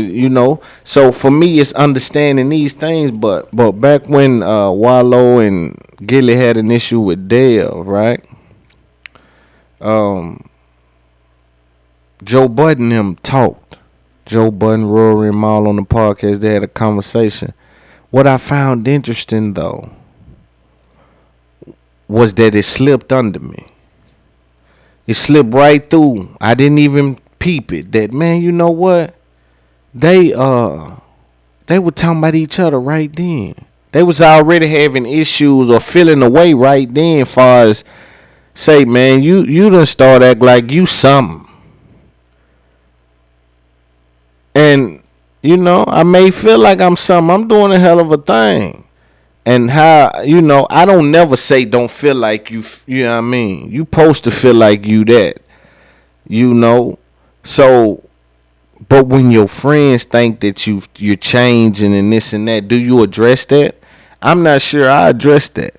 So for me, it's understanding these things. But back when Wallow and Gilly had an issue with Dale, right? Joe Budden him talked. Joe Budden, Rory, and them all on the podcast, they had a conversation. What I found interesting, though, was that it slipped under me. It slipped right through. I didn't even peep it. That, man, you know what? They were talking about each other right then. They was already having issues or feeling away right then, as far as, say, man, you done start act like you something. And, I may feel like I'm something. I'm doing a hell of a thing. And how, I don't never say don't feel like you know what I mean? You supposed to feel like you that. So, but when your friends think that you're changing and this and that, do you address that? I'm not sure I address that.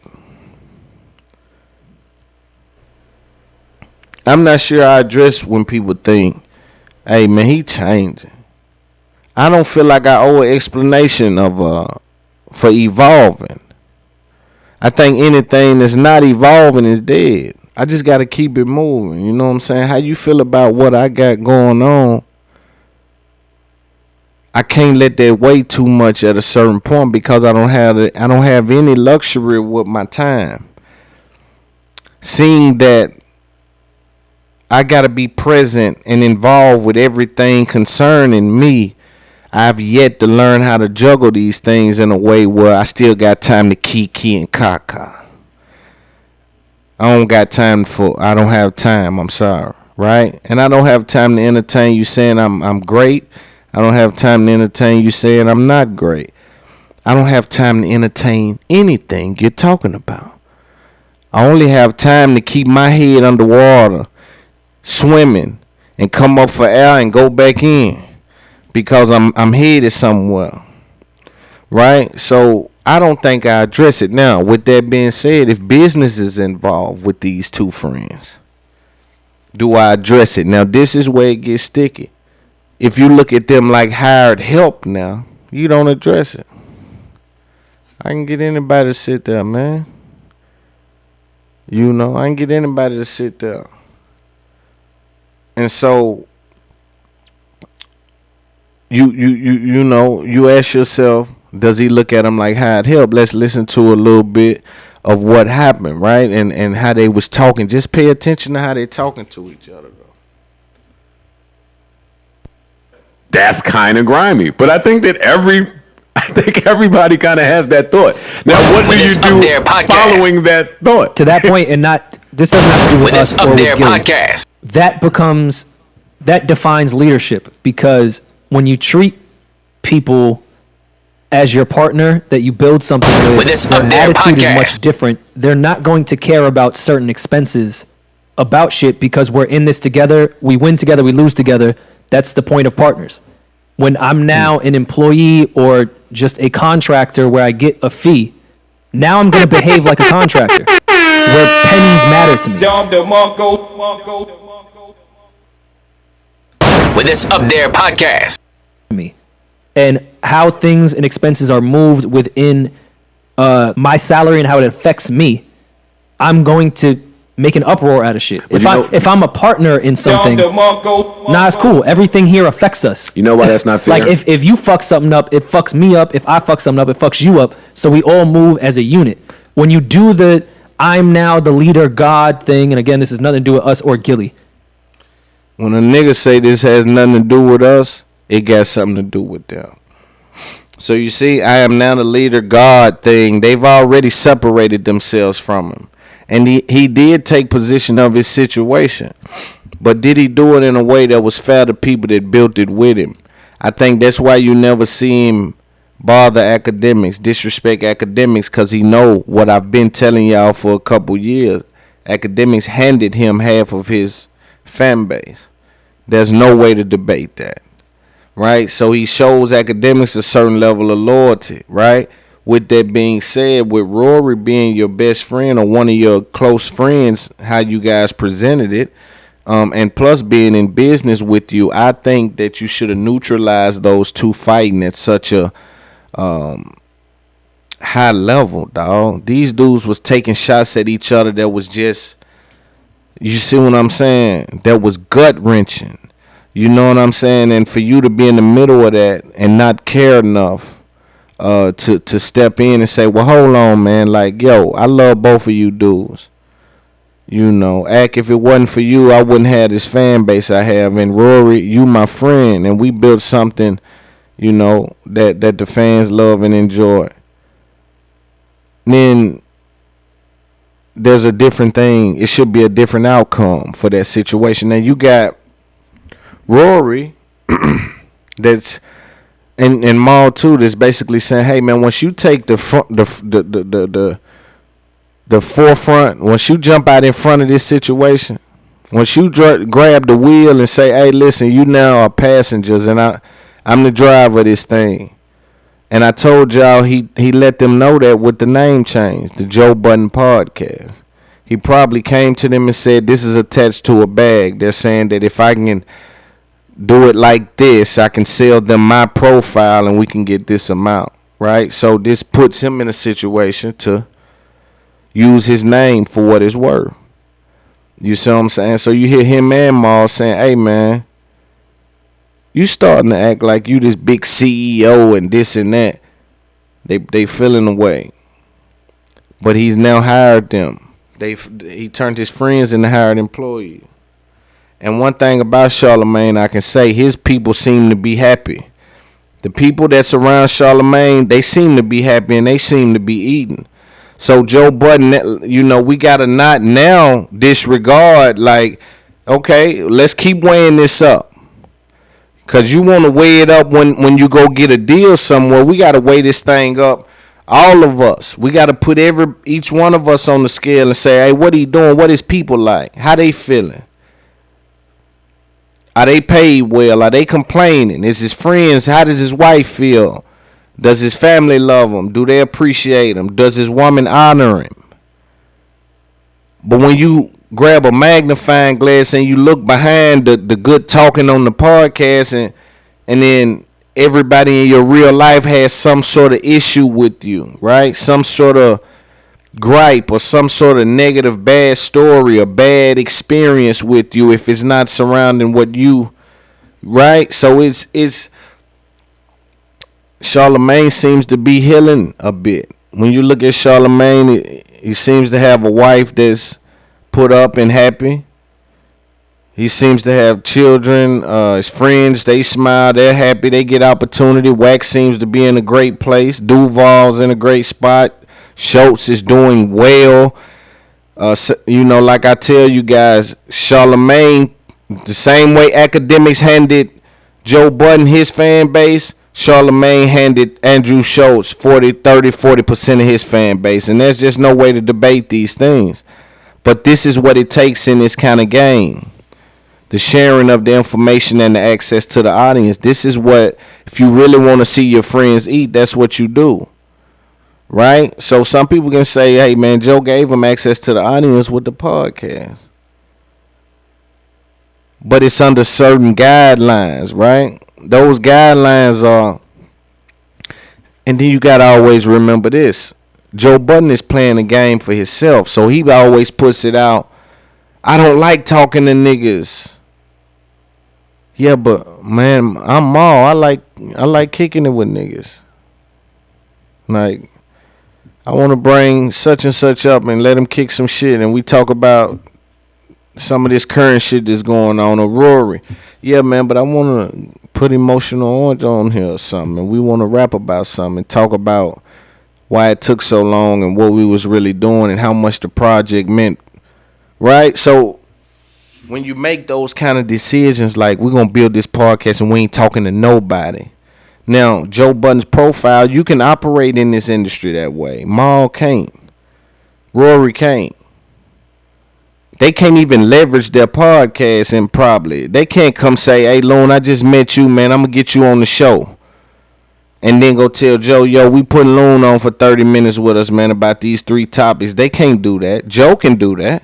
I'm not sure I address when people think, hey, man, he changing. I don't feel like I owe an explanation for evolving. I think anything that's not evolving is dead. I just got to keep it moving. You know what I'm saying? How you feel about what I got going on? I can't let that weigh too much at a certain point because I don't have any luxury with my time. Seeing that I got to be present and involved with everything concerning me, I've yet to learn how to juggle these things in a way where I still got time to kiki and kaka. I don't have time, I'm sorry, right? And I don't have time to entertain you saying I'm great. I don't have time to entertain you saying I'm not great. I don't have time to entertain anything you're talking about. I only have time to keep my head underwater swimming and come up for air and go back in because I'm headed somewhere, right? So I don't think I address it. Now, with that being said, if business is involved with these two friends, do I address it? Now, this is where it gets sticky. If you look at them like hired help now, you don't address it. I can get anybody to sit there, man. You know, I can get anybody to sit there. And so you know, you ask yourself, does he look at him like hired help? Let's listen to a little bit of what happened, right? And how they was talking. Just pay attention to how they talking to each other, though. That's kind of grimy. But I think that everybody kind of has that thought. Now, what do you do following that thought? To that point, and this doesn't have to do with us or with Gilly. Podcast. That defines leadership, because when you treat people as your partner that you build something with, their attitude is much different. They're not going to care about certain expenses about shit, because we're in this together. We win together, we lose together. That's the point of partners. When I'm now an employee or just a contractor where I get a fee, now I'm going to behave like a contractor where pennies matter to me. With this Up There podcast. And how things and expenses are moved within my salary and how it affects me, I'm going to make an uproar out of shit. If I'm a partner in something, it's cool. Everything here affects us. You know why that's not fair? Like if you fuck something up, it fucks me up. If I fuck something up, it fucks you up. So we all move as a unit. When you do the I'm now the leader God thing, and again, this has nothing to do with us or Gilly. When a nigga say this has nothing to do with us, it got something to do with them. So you see, I am now the leader God thing. They've already separated themselves from him. And he did take position of his situation. But did he do it in a way that was fair to people that built it with him? I think that's why you never see him bother academics, disrespect academics, because he know what I've been telling y'all for a couple years. Academics handed him half of his fan base. There's no way to debate that, right? So he shows academics a certain level of loyalty, right? With that being said, with Rory being your best friend or one of your close friends, how you guys presented it, and plus being in business with you, I think that you should have neutralized those two fighting at such a high level, dog. These dudes was taking shots at each other that was just, you see what I'm saying? That was gut-wrenching. You know what I'm saying? And for you to be in the middle of that and not care enough to step in and say, well, hold on, man. Like, yo, I love both of you dudes. You know, if it wasn't for you, I wouldn't have this fan base I have. And Rory, you my friend, and we built something, you know, that the fans love and enjoy. Then there's a different thing. It should be a different outcome for that situation. Now you got Rory that's and Maul too, that's basically saying, hey man, once you take the forefront, once you jump out in front of this situation, once you grab the wheel and say, hey listen, you now are passengers and I'm the driver of this thing. And I told y'all he let them know that with the name change, the Joe Budden Podcast. He probably came to them and said, this is attached to a bag. They're saying that if I can do it like this, I can sell them my profile and we can get this amount, right? So this puts him in a situation to use his name for what it's worth. You see what I'm saying? So you hear him and Maul saying, hey man, you starting to act like you this big CEO and this and that. They feeling away. But he's now hired them. He turned his friends into hired employees. And one thing about Charlemagne, I can say, his people seem to be happy. The people that surround Charlemagne, they seem to be happy and they seem to be eating. So Joe Budden, you know, we got to not now disregard, like, okay, let's keep weighing this up. Because you want to weigh it up when you go get a deal somewhere. We got to weigh this thing up, all of us. We got to put each one of us on the scale and say, hey, what he doing? What his people like? How they feeling? Are they paid well? Are they complaining? Is his friends? How does his wife feel? Does his family love him? Do they appreciate him? Does his woman honor him? But when you grab a magnifying glass and you look behind the good talking on the podcast and then everybody in your real life has some sort of issue with you, right? Some sort of gripe or some sort of negative bad story or bad experience with you if it's not surrounding what you, right? So it's Charlemagne seems to be healing a bit. When you look at Charlemagne, he seems to have a wife that's put up and happy. He seems to have children. His friends, they smile, they're happy, they get opportunity. Wax seems to be in a great place. Duval's in a great spot. Schultz is doing well. Like I tell you guys, Charlemagne, the same way academics handed Joe Budden his fan base, Charlemagne handed Andrew Schultz 40% of his fan base. And there's just no way to debate these things. But this is what it takes in this kind of game. The sharing of the information and the access to the audience. This is what, if you really want to see your friends eat, that's what you do. Right? So some people can say, hey, man, Joe gave him access to the audience with the podcast. But it's under certain guidelines, right? Those guidelines are, and then you got to always remember this. Joe Budden is playing a game for himself, so he always puts it out. I don't like talking to niggas. Yeah, but man, I'm Maul. I like kicking it with niggas. Like, I want to bring such and such up and let him kick some shit, and we talk about some of this current shit that's going on. Or Rory, yeah, man, but I want to put Emotional Orange on here or something, and we want to rap about something and talk about why it took so long and what we was really doing and how much the project meant, right? So when you make those kind of decisions, like we're going to build this podcast and we ain't talking to nobody. Now, Joe Budden's profile, you can operate in this industry that way. Maul can't. Rory can't. They can't even leverage their podcast, and probably they can't come say, hey, Loon, I just met you, man. I'm going to get you on the show. And then go tell Joe, yo, we putting Loon on for 30 minutes with us, man, about these 3 topics. They can't do that. Joe can do that.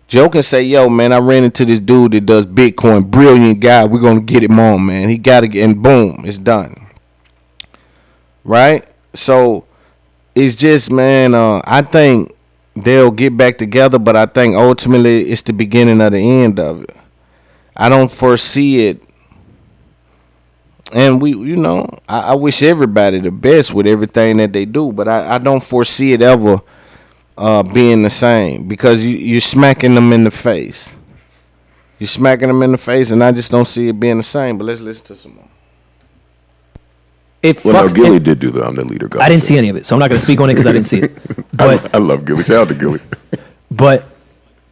Joe can say, yo, man, I ran into this dude that does Bitcoin. Brilliant guy. We're going to get him on, man. He got to get, and boom, it's done. Right? So it's just, man, I think they'll get back together, but I think ultimately it's the beginning of the end of it. I don't foresee it. And I wish everybody the best with everything that they do, but I don't foresee it ever being the same, because you're smacking them in the face. You're smacking them in the face, and I just don't see it being the same. But let's listen to some more. Gilly did do that. I'm the leader. I didn't see any of it, so I'm not going to speak on it because I didn't see it. But I love Gilly. Shout out to Gilly. But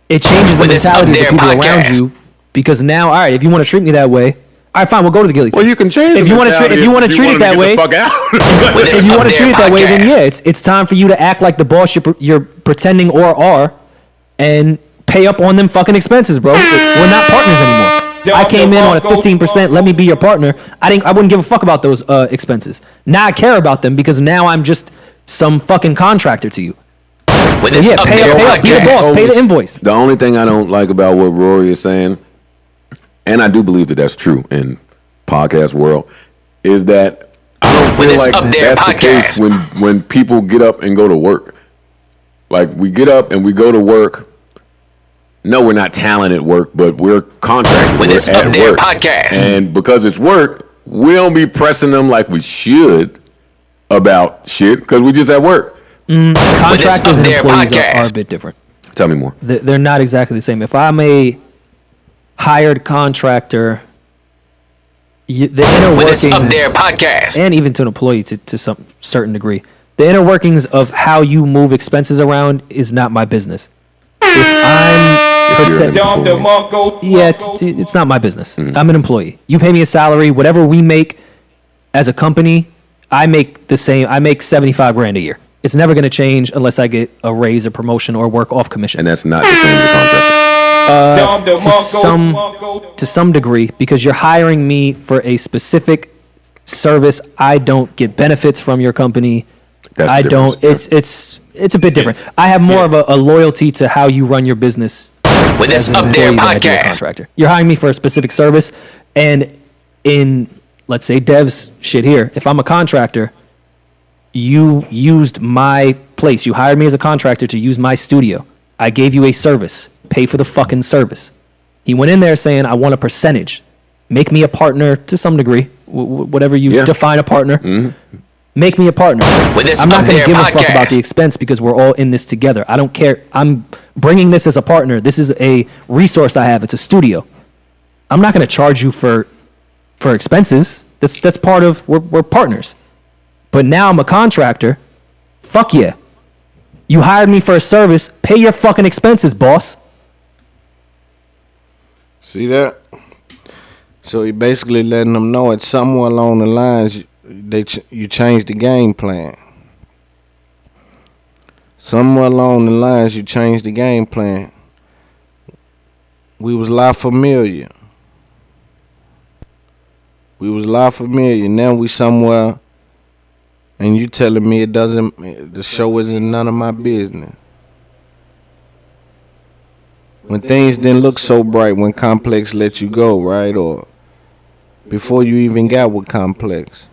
it changes the mentality of the people around you, because now, all right, if you want to treat me that way, all right, fine, we'll go to the Gilly thing. Well, you can change. If you want to treat it that way, if you want to treat it that way, then yeah, it's time for you to act like the boss you're pretending or are, and pay up on them fucking expenses, bro. We're not partners anymore. I came in on a 15%. Let me be your partner. I wouldn't give a fuck about those expenses. Now I care about them because now I'm just some fucking contractor to you. So yeah, pay up, be the boss, pay the invoice. The only thing I don't like about what Rory is saying, and I do believe that that's true in podcast world, is that I don't feel like that's the case when people get up and go to work. Like, we get up and we go to work. No, we're not talent at work, but we're contracted. With this Up There podcast. And because it's work, we don't be pressing them like we should about shit, because we just at work. Contractors and employees are a bit different. Tell me more. They're not exactly the same. If I'm a hired contractor, the inner workings, Up There podcast, and even to an employee to some certain degree, the inner workings of how you move expenses around is not my business. If I'm it's not my business. I'm an employee. You pay me a salary. Whatever we make as a company, I make the same. I make $75,000 a year. It's never going to change unless I get a raise, or promotion, or work off commission. And that's not the same as a contractor. To some degree, because you're hiring me for a specific service. I don't get benefits from your company. I don't. It's a bit different. I have more of a loyalty to how you run your business. With this Up There podcast, you're hiring me for a specific service, and in, let's say, Dev's shit here, if I'm a contractor, you used my place. You hired me as a contractor to use my studio. I gave you a service. Pay for the fucking service. He went in there saying, I want a percentage. Make me a partner to some degree, whatever you define a partner. Mm-hmm. Make me a partner. I'm not going to give a fuck about the expense because we're all in this together. I don't care. I'm bringing this as a partner. This is a resource I have. It's a studio. I'm not going to charge you for expenses. That's part of, we're partners. But now I'm a contractor. Fuck yeah. You hired me for a service. Pay your fucking expenses, boss. See that? So he basically letting them know it's somewhere along the lines you changed the game plan. Somewhere along the lines you changed the game plan. We was La Familia. Now we somewhere, and you telling me the show isn't none of my business. When things didn't look so bright when Complex let you go, right? Or before you even got with Complex.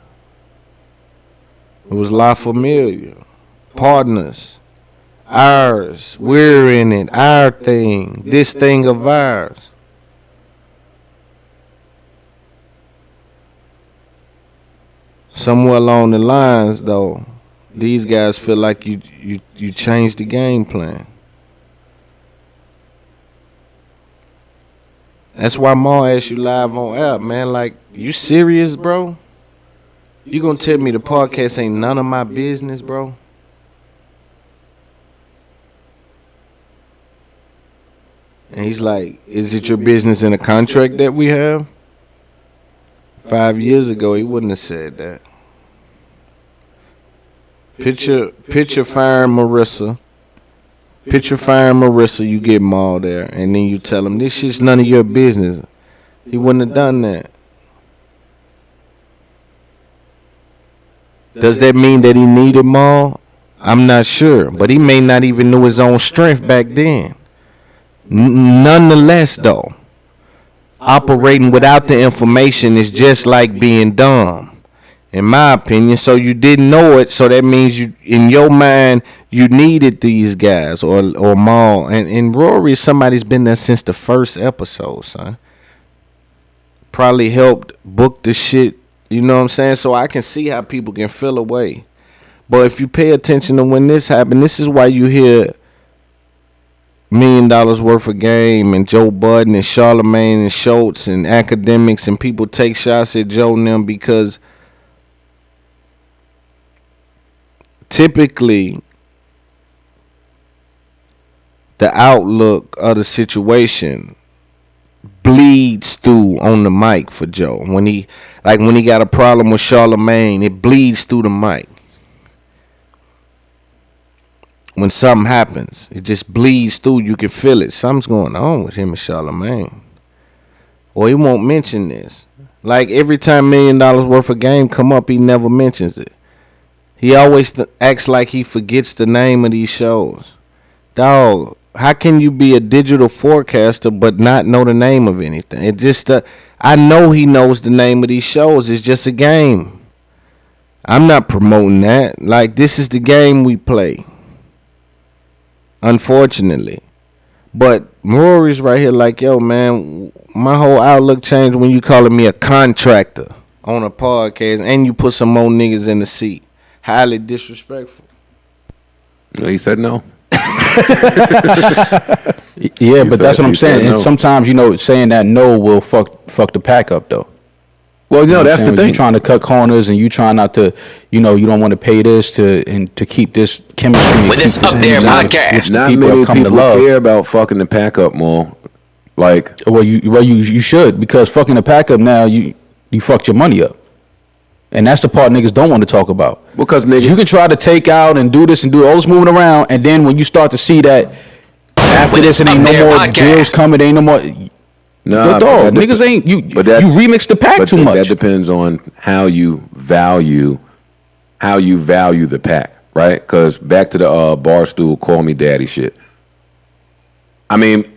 It was La Familia. Partners. Ours. We're in it. Our thing. This thing of ours. Somewhere along the lines, though, these guys feel like you changed the game plan. That's why Ma asked you live on air, man. Like, you serious, bro? You gonna tell me the podcast ain't none of my business, bro? And he's like, is it your business in a contract that we have? 5 years ago, he wouldn't have said that. Picture firing Marissa. Picture firing Marissa, you get Ma there, and then you tell him, this shit's none of your business. He wouldn't have done that. Does that mean that he needed Ma? I'm not sure, but he may not even know his own strength back then. Nonetheless, though, operating without the information is just like being dumb, in my opinion. So you didn't know it, so that means you, in your mind, you needed these guys or Ma. And Rory, somebody's been there since the first episode, son. Probably helped book the shit. You know what I'm saying? So I can see how people can feel away. But if you pay attention to when this happened, this is why you hear $1 million worth of Game and Joe Budden and Charlamagne and Schultz and academics and people take shots at Joe and them, because typically the outlook of the situation bleeds through on the mic for Joe. When he got a problem with Charlamagne, it bleeds through the mic. When something happens, it just bleeds through. You can feel it. Something's going on with him and Charlamagne. Or he won't mention this. Like every time $1 million worth of Game come up, he never mentions it. He always acts like he forgets the name of these shows. Dog, how can you be a digital forecaster but not know the name of anything? It just, I know he knows the name of these shows. It's just a game. I'm not promoting that. Like, this is the game we play. Unfortunately. But Rory's right here like, yo, man, my whole outlook changed when you calling me a contractor on a podcast and you put some more niggas in the seat. Highly disrespectful. No, he said no. Yeah, but that's what I'm saying. And sometimes, saying that no will fuck the pack up, though. Well, that's the thing. You're trying to cut corners, and you trying not to, you don't want to pay this to keep this chemistry. With this Up There podcast, not many people care about fucking the pack up more. Like, well, you should, because fucking the pack up now, you fucked your money up. And that's the part niggas don't want to talk about. Because niggas, you can try to take out and do this and do all this moving around, and then when you start to see that after this, it ain't no more deals coming. Ain't no more. No, dog, niggas ain't you. You remix the pack too much. That depends on how you value the pack, right? Because back to the Barstool call me daddy shit. I mean,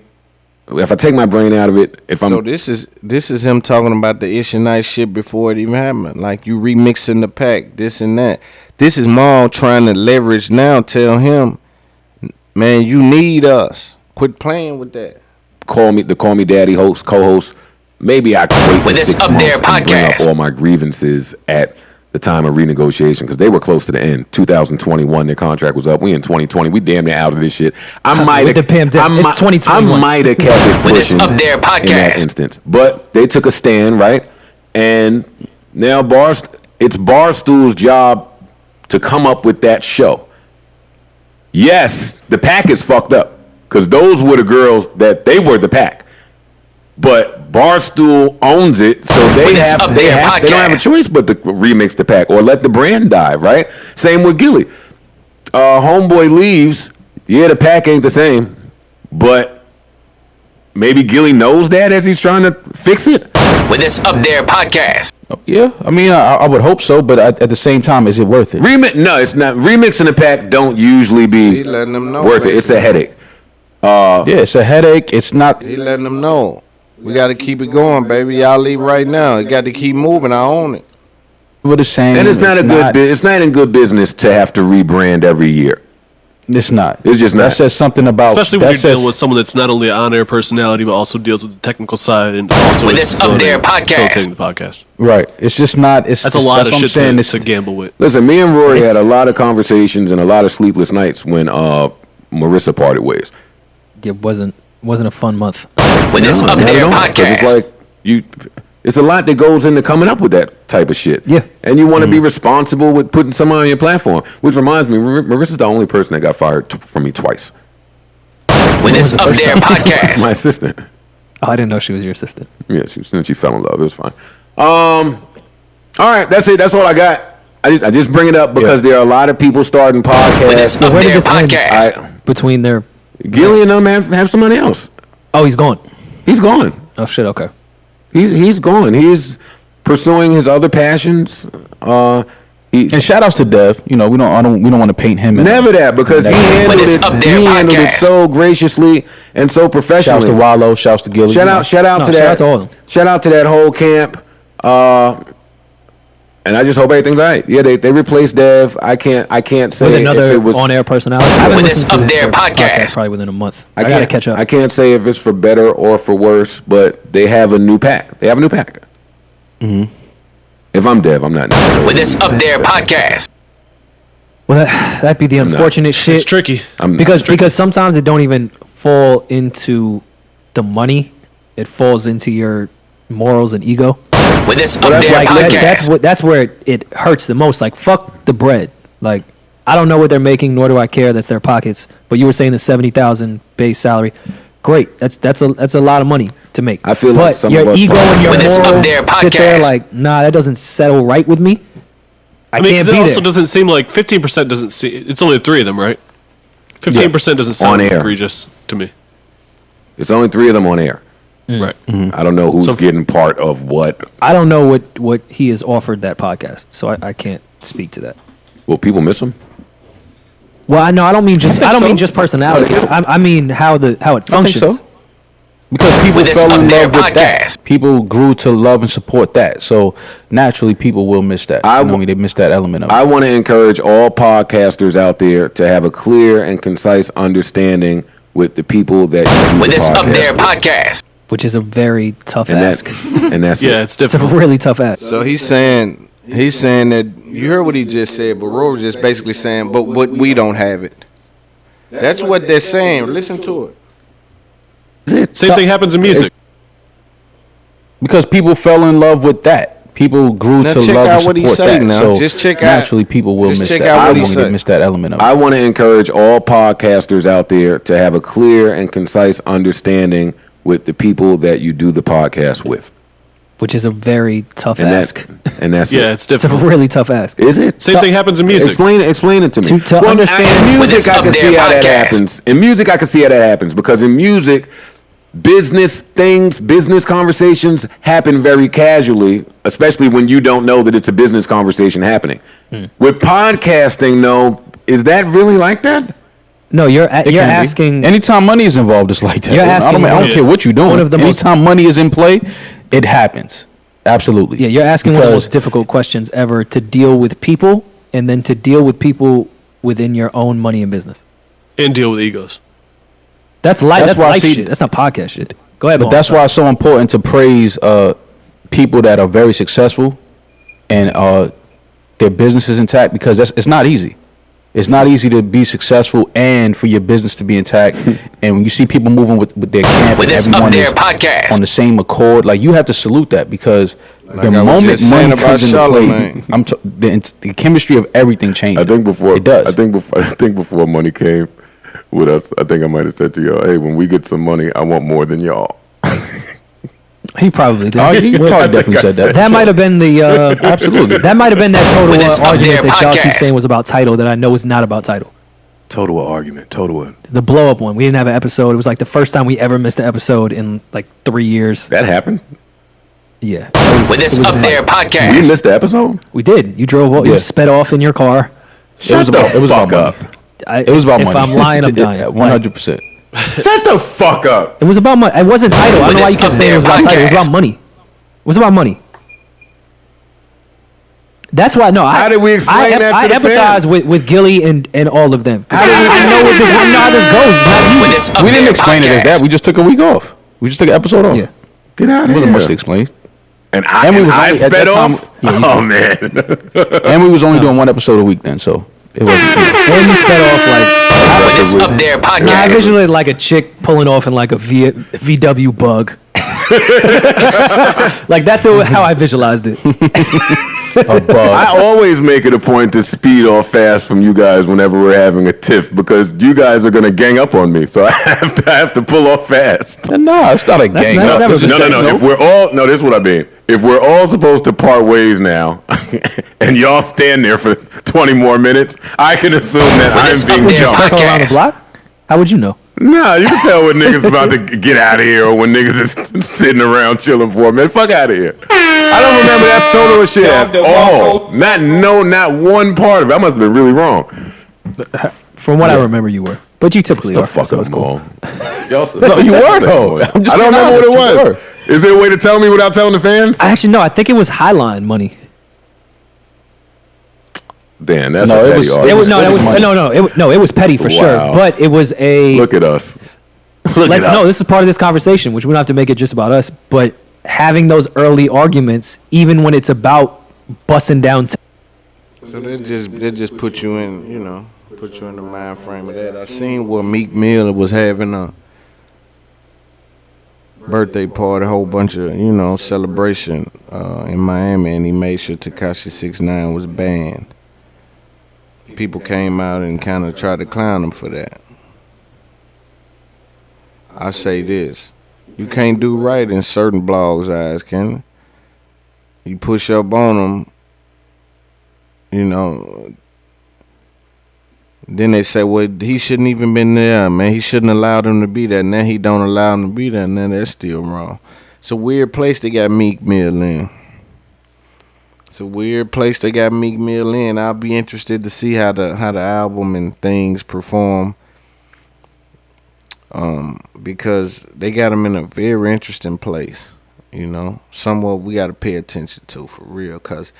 if I take my brain out of it, this is him talking about the Ish and Ice shit before it even happened. Like you remixing the pack, this and that. This is Maul trying to leverage now. Tell him, man, you need us. Quit playing with that. Call me daddy co-host. Maybe I can wait 6 months and bring up all my grievances at the time of renegotiation because they were close to the end. 2021, their contract was up. We in 2020. We damn near out of this shit. I might have kept it pushing Up There podcast in that instance, but they took a stand, right? And now it's Barstool's job to come up with that show. Yes, the pack is fucked up because those were the girls that they were the pack. But Barstool owns it, so they don't have a choice but to remix the pack or let the brand die, right? Same with Gilly. Homeboy leaves. Yeah, the pack ain't the same, but maybe Gilly knows that as he's trying to fix it. With this Up There podcast. Yeah, I mean, I would hope so, but at the same time, is it worth it? No, it's not. Remixing the pack don't usually be letting them know, worth it. It's a headache. Yeah, it's a headache. It's not. He letting them know. We got to keep it going, baby. Y'all leave right now. You got to keep moving. I own it. What it's saying, and it's not in good business to have to rebrand every year. It's not. It's just not. That says something about. Especially when you're dealing with someone that's not only an on-air personality but also deals with the technical side and also with this Up There facilitating the podcast. Right. It's just not. That's a lot of shit to gamble with. Listen, me and Rory had a lot of conversations and a lot of sleepless nights when Marissa parted ways. It wasn't a fun month. With this Up There podcast. It's a lot that goes into coming up with that type of shit. Yeah. And you want to be responsible with putting someone on your platform. Which reminds me, Marissa's the only person that got fired from me twice. With this Up There podcast. My assistant. Oh, I didn't know she was your assistant. Yeah, she fell in love. It was fine. All right, that's it. That's all I got. I just bring it up because there are a lot of people starting podcasts. With this Up There podcast. Between their Gilly and them have somebody else. Oh, he's gone. He's gone. Oh shit. Okay. He's gone. He's pursuing his other passions. And shout outs to Dev. You know, we don't want to paint him. Never that because he handled it so graciously and so professionally. Shouts to Wallow. Shouts to Gilly. Shout out to that. Shout out to all of them. Shout out to that whole camp. And I just hope everything's all right. Yeah, they replaced Dev. I can't say with another if it was on-air personality. I haven't listened Up to There podcast probably within a month. I gotta catch up. I can't say if it's for better or for worse, but they have a new pack. Mm-hmm. If I'm Dev, I'm not necessarily. With this Up There podcast. Well, that'd be the unfortunate shit. It's tricky. Because sometimes it don't even fall into the money. It falls into your morals and ego. With this Up There podcast. That's where it hurts the most. Like, fuck the bread. Like, I don't know what they're making, nor do I care. That's their pockets. But you were saying the $70,000 base salary. Great. That's a lot of money to make. I feel like some your of us ego and your With this morals Up There sit there podcast. like, nah, that doesn't settle right with me. I mean, can't it be also there. doesn't seem like 15% doesn't seem. It's only 3 of them, right? 15% doesn't sound egregious to me. It's only 3 of them on air. Right. Mm-hmm. I don't know who's getting part of what. I don't know what he has offered that podcast, so I can't speak to that. Will people miss him? Well, I don't mean just personality. I mean how it functions. So. Because people With this fell Up in There love with podcast. that. People grew to love and support that. So naturally, people will miss that. They miss that element of it. I want to encourage all podcasters out there to have a clear and concise understanding with the people that you do With the this Up podcast There with. podcast. Which is a very tough And ask. that's Yeah, it. it's It's a difficult. really tough ask. So he's saying that you heard what he just said, but Rory just basically saying, but we don't have it. That's what they're saying. Listen to it. Same thing happens in music. Because people fell in love with that. People grew Now to check love out and what he support say that. now. So Just check out- naturally, people will just miss check that. out what he I say. miss that element of it. I want to encourage all podcasters out there to have a clear and concise understanding with the people that you do the podcast with. which is a very tough ask. And that's Yeah, it's difficult. It's a really tough ask. Is it? Same thing happens in music. Explain it to me. To understand- in With music, this I can Up see There how that podcast. happens. In music, I can see how that happens because in music, business things, business conversations happen very casually, especially when you don't know that it's a business conversation happening. With podcasting, though, is that really like that? No, you're It can be. asking. Anytime money is involved, it's like that. You're I asking don't one- care what you're doing. one of the most- Anytime money is in play, it happens. Absolutely. Yeah, you're asking one of the Because- most difficult questions ever to deal with people, and then to deal with people within your own money and business. And deal with egos. That's life. That's That's why I life see- shit. That's not podcast shit. Go ahead. But Vaughn. that's why it's so important to praise people that are very successful and their business is intact, because it's not easy. It's not easy to be successful and for your business to be intact. And when you see people moving with their camp With and this everyone Up There is podcast. on the same accord, like you have to salute that, because Like the I was moment just saying money about comes into play, Charlamagne. the chemistry of everything changes. I think before it does. I think before money came with us, I think I might have said to y'all, "Hey, when we get some money, I want more than y'all." He probably did. Oh, you probably I think definitely I said that. That might have been the Absolutely. That might have been that total With this Up argument There that y'all keep podcast. saying was about title that I know is not about title. Total argument. Total. The blow up one. We didn't have an episode. It was like the first time we ever missed an episode in like 3 years. That happened. Yeah. With this it was Up There We podcast. missed the episode. We did. You drove. You Yeah. sped off in your car. Shut the fuck up. It was about if money. I'm lying, I'm dying. 100%. Shut the fuck up. It was about money. It wasn't title. I don't know why you kept With saying it was this about Up title. It was There about money. It was about money. That's why. No, How did we explain that to I the empathize fans? with Gilly and all of them. I know what this. I know how this goes. It's not With easy. this Up We didn't There explain it as podcast. that. We just took a week off. We just took an episode off. Yeah. Get out It of wasn't much to here. explain. And And we was I only- at sped that time- off. Oh man. And we was only doing one episode a week then, so it wasn't. And you sped off like. With this Up There I podcast. visualized like a chick pulling off in like a VW bug. Like that's how I visualized it. I always make it a point to speed off fast from you guys whenever we're having a tiff, because you guys are gonna gang up on me, so I have to pull off fast. No, it's not a That's gang not- up. that was It's just just No. that- If we're all this is what I mean. If we're all supposed to part ways now, and y'all stand there for 20 more minutes, I can assume that With this I'm being Up There jumped. Circle around the podcast. block. How would you know? Nah, you can tell when niggas about to get out of here, or when niggas is sitting around chilling for a minute. Fuck out of here. I don't remember that total shit at all. Not one part of it. I must have been really wrong. From what I remember, you were, but you typically The are. fuck So up, it's cool. Y'all No, you were though. I'm just I don't being remember what it honest, you was. Is there a way to tell me without telling the fans? I actually no. I think it was Highline money. Damn, that's No, a it petty was- argument. It was no. It was money. no. It was petty for sure. Wow. But it was a. Look at us. Look Let's at know us. this is part of this conversation, which we don't have to make it just about us. But having those early arguments, even when it's about busting down. So they just put you in, put you in the mind frame of that. I seen where Meek Mill was having a birthday party, a whole bunch of celebration in Miami, and he made sure Tekashi 6ix9ine was banned. People came out and kind of tried to clown him for that. I say this: you can't do right in certain blogs' eyes, can you? You push up on them. Then they say, well, he shouldn't even been there, man. He shouldn't allow them to be there. Now he don't allow them to be there. Now that's still wrong. It's a weird place they got Meek Mill in. It's a weird place they got Meek Mill in. I'll be interested to see how the album and things perform. Because they got him in a very interesting place. Somewhat we got to pay attention to for real, because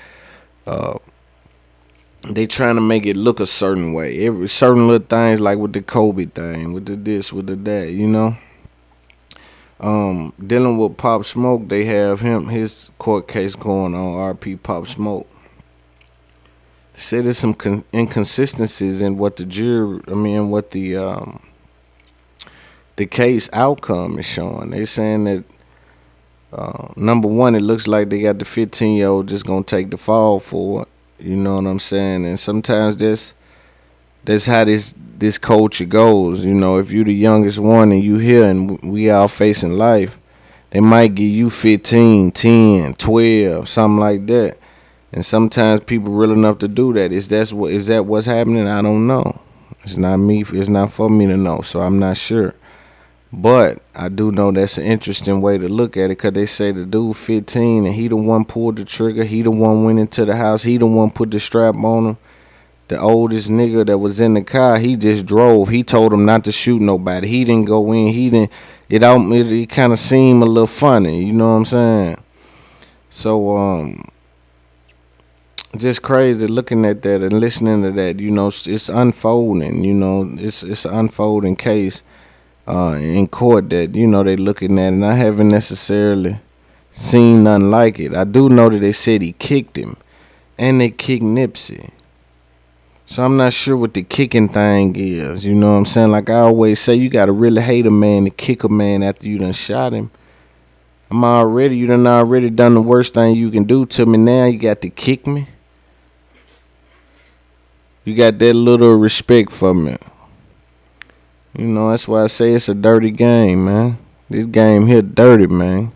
they trying to make it look a certain way. Every certain little things, like with the Kobe thing, with the this, with the that, dealing with Pop Smoke, they have his court case going on, RP Pop Smoke. They say there's some inconsistencies in what what the case outcome is showing. They're saying that number one, it looks like they got the 15-year-old just gonna take the fall for it. You know what I'm saying? And sometimes that's how this culture goes. If you the youngest one and you here and we all facing life, They might give you 15, 10, 12, something like that. And sometimes people real enough to do that. Is that what's happening? I don't know. It's not me. It's not for me to know. So I'm not sure. But I do know that's an interesting way to look at it, because they say the dude 15 and he the one pulled the trigger. He the one went into the house. He the one put the strap on him. The oldest nigga that was in the car, he just drove. He told him not to shoot nobody. He didn't go in. It kind of seemed a little funny. You know what I'm saying? So, just crazy looking at that and listening to that. You know, it's unfolding. You know, it's an unfolding case in court that, you know, they looking at, and I haven't necessarily seen nothing like it. I do know that they said he kicked him, and they kicked Nipsey. So I'm not sure what the kicking thing is. You know what I'm saying? Like I always say, you gotta really hate a man to kick a man after you done shot him. You done already done the worst thing you can do to me. Now you got to kick me. You got that little respect for me. You know, that's why I say it's a dirty game, man. This game here dirty, man.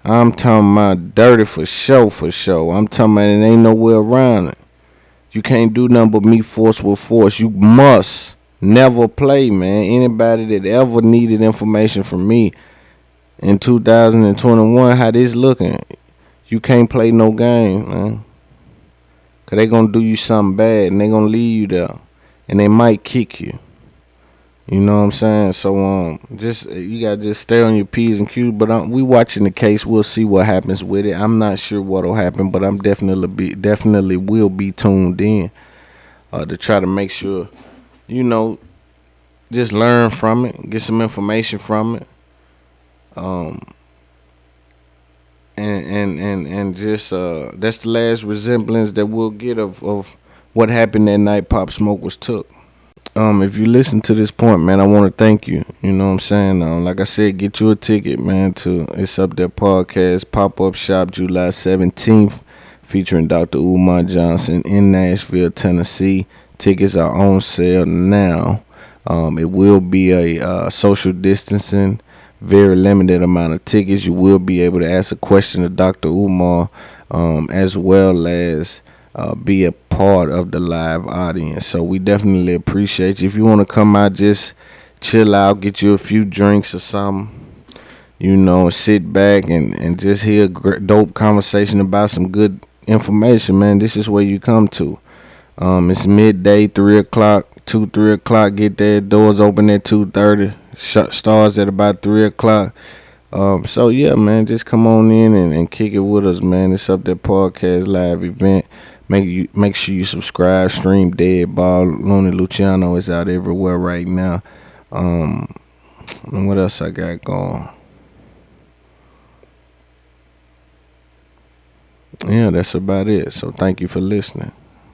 I'm talking about dirty for sure, for sure. I'm talking about it ain't nowhere around it. You can't do nothing but meet force with force. You must never play, man. Anybody that ever needed information from me in 2021, how this looking, you can't play no game, man. Because they going to do you something bad, and they going to leave you there. And they might kick you. You know what I'm saying? So you got to just stay on your P's and Q's. But we watching the case. We'll see what happens with it. I'm not sure what'll happen, but I'm definitely will be tuned in to try to make sure, you know, just learn from it, get some information from it. And just that's the last resemblance that we'll get of what happened that night Pop Smoke was took. If you listen to this point, man, I want to thank you. You know what I'm saying? Like I said, get you a ticket, man, to It's Up There Podcast Pop-Up Shop July 17th, featuring Dr. Umar Johnson in Nashville, Tennessee. Tickets are on sale now. It will be a social distancing, very limited amount of tickets. You will be able to ask a question to Dr. Umar, as well as be a part of the live audience. So we definitely appreciate you. If you want to come out, just chill out, get you a few drinks or something, you know, sit back and just hear a dope conversation about some good information, man. This is where you come to. It's midday, 3 o'clock, 3 o'clock, get there. Doors open at 2:30. Starts at about 3 o'clock. So yeah, man, just come on in and kick it with us, man. It's Up There Podcast live event. Make sure you subscribe, stream Dead Ball. Looney Luciano is out everywhere right now. And what else I got going? Yeah, that's about it. So thank you for listening.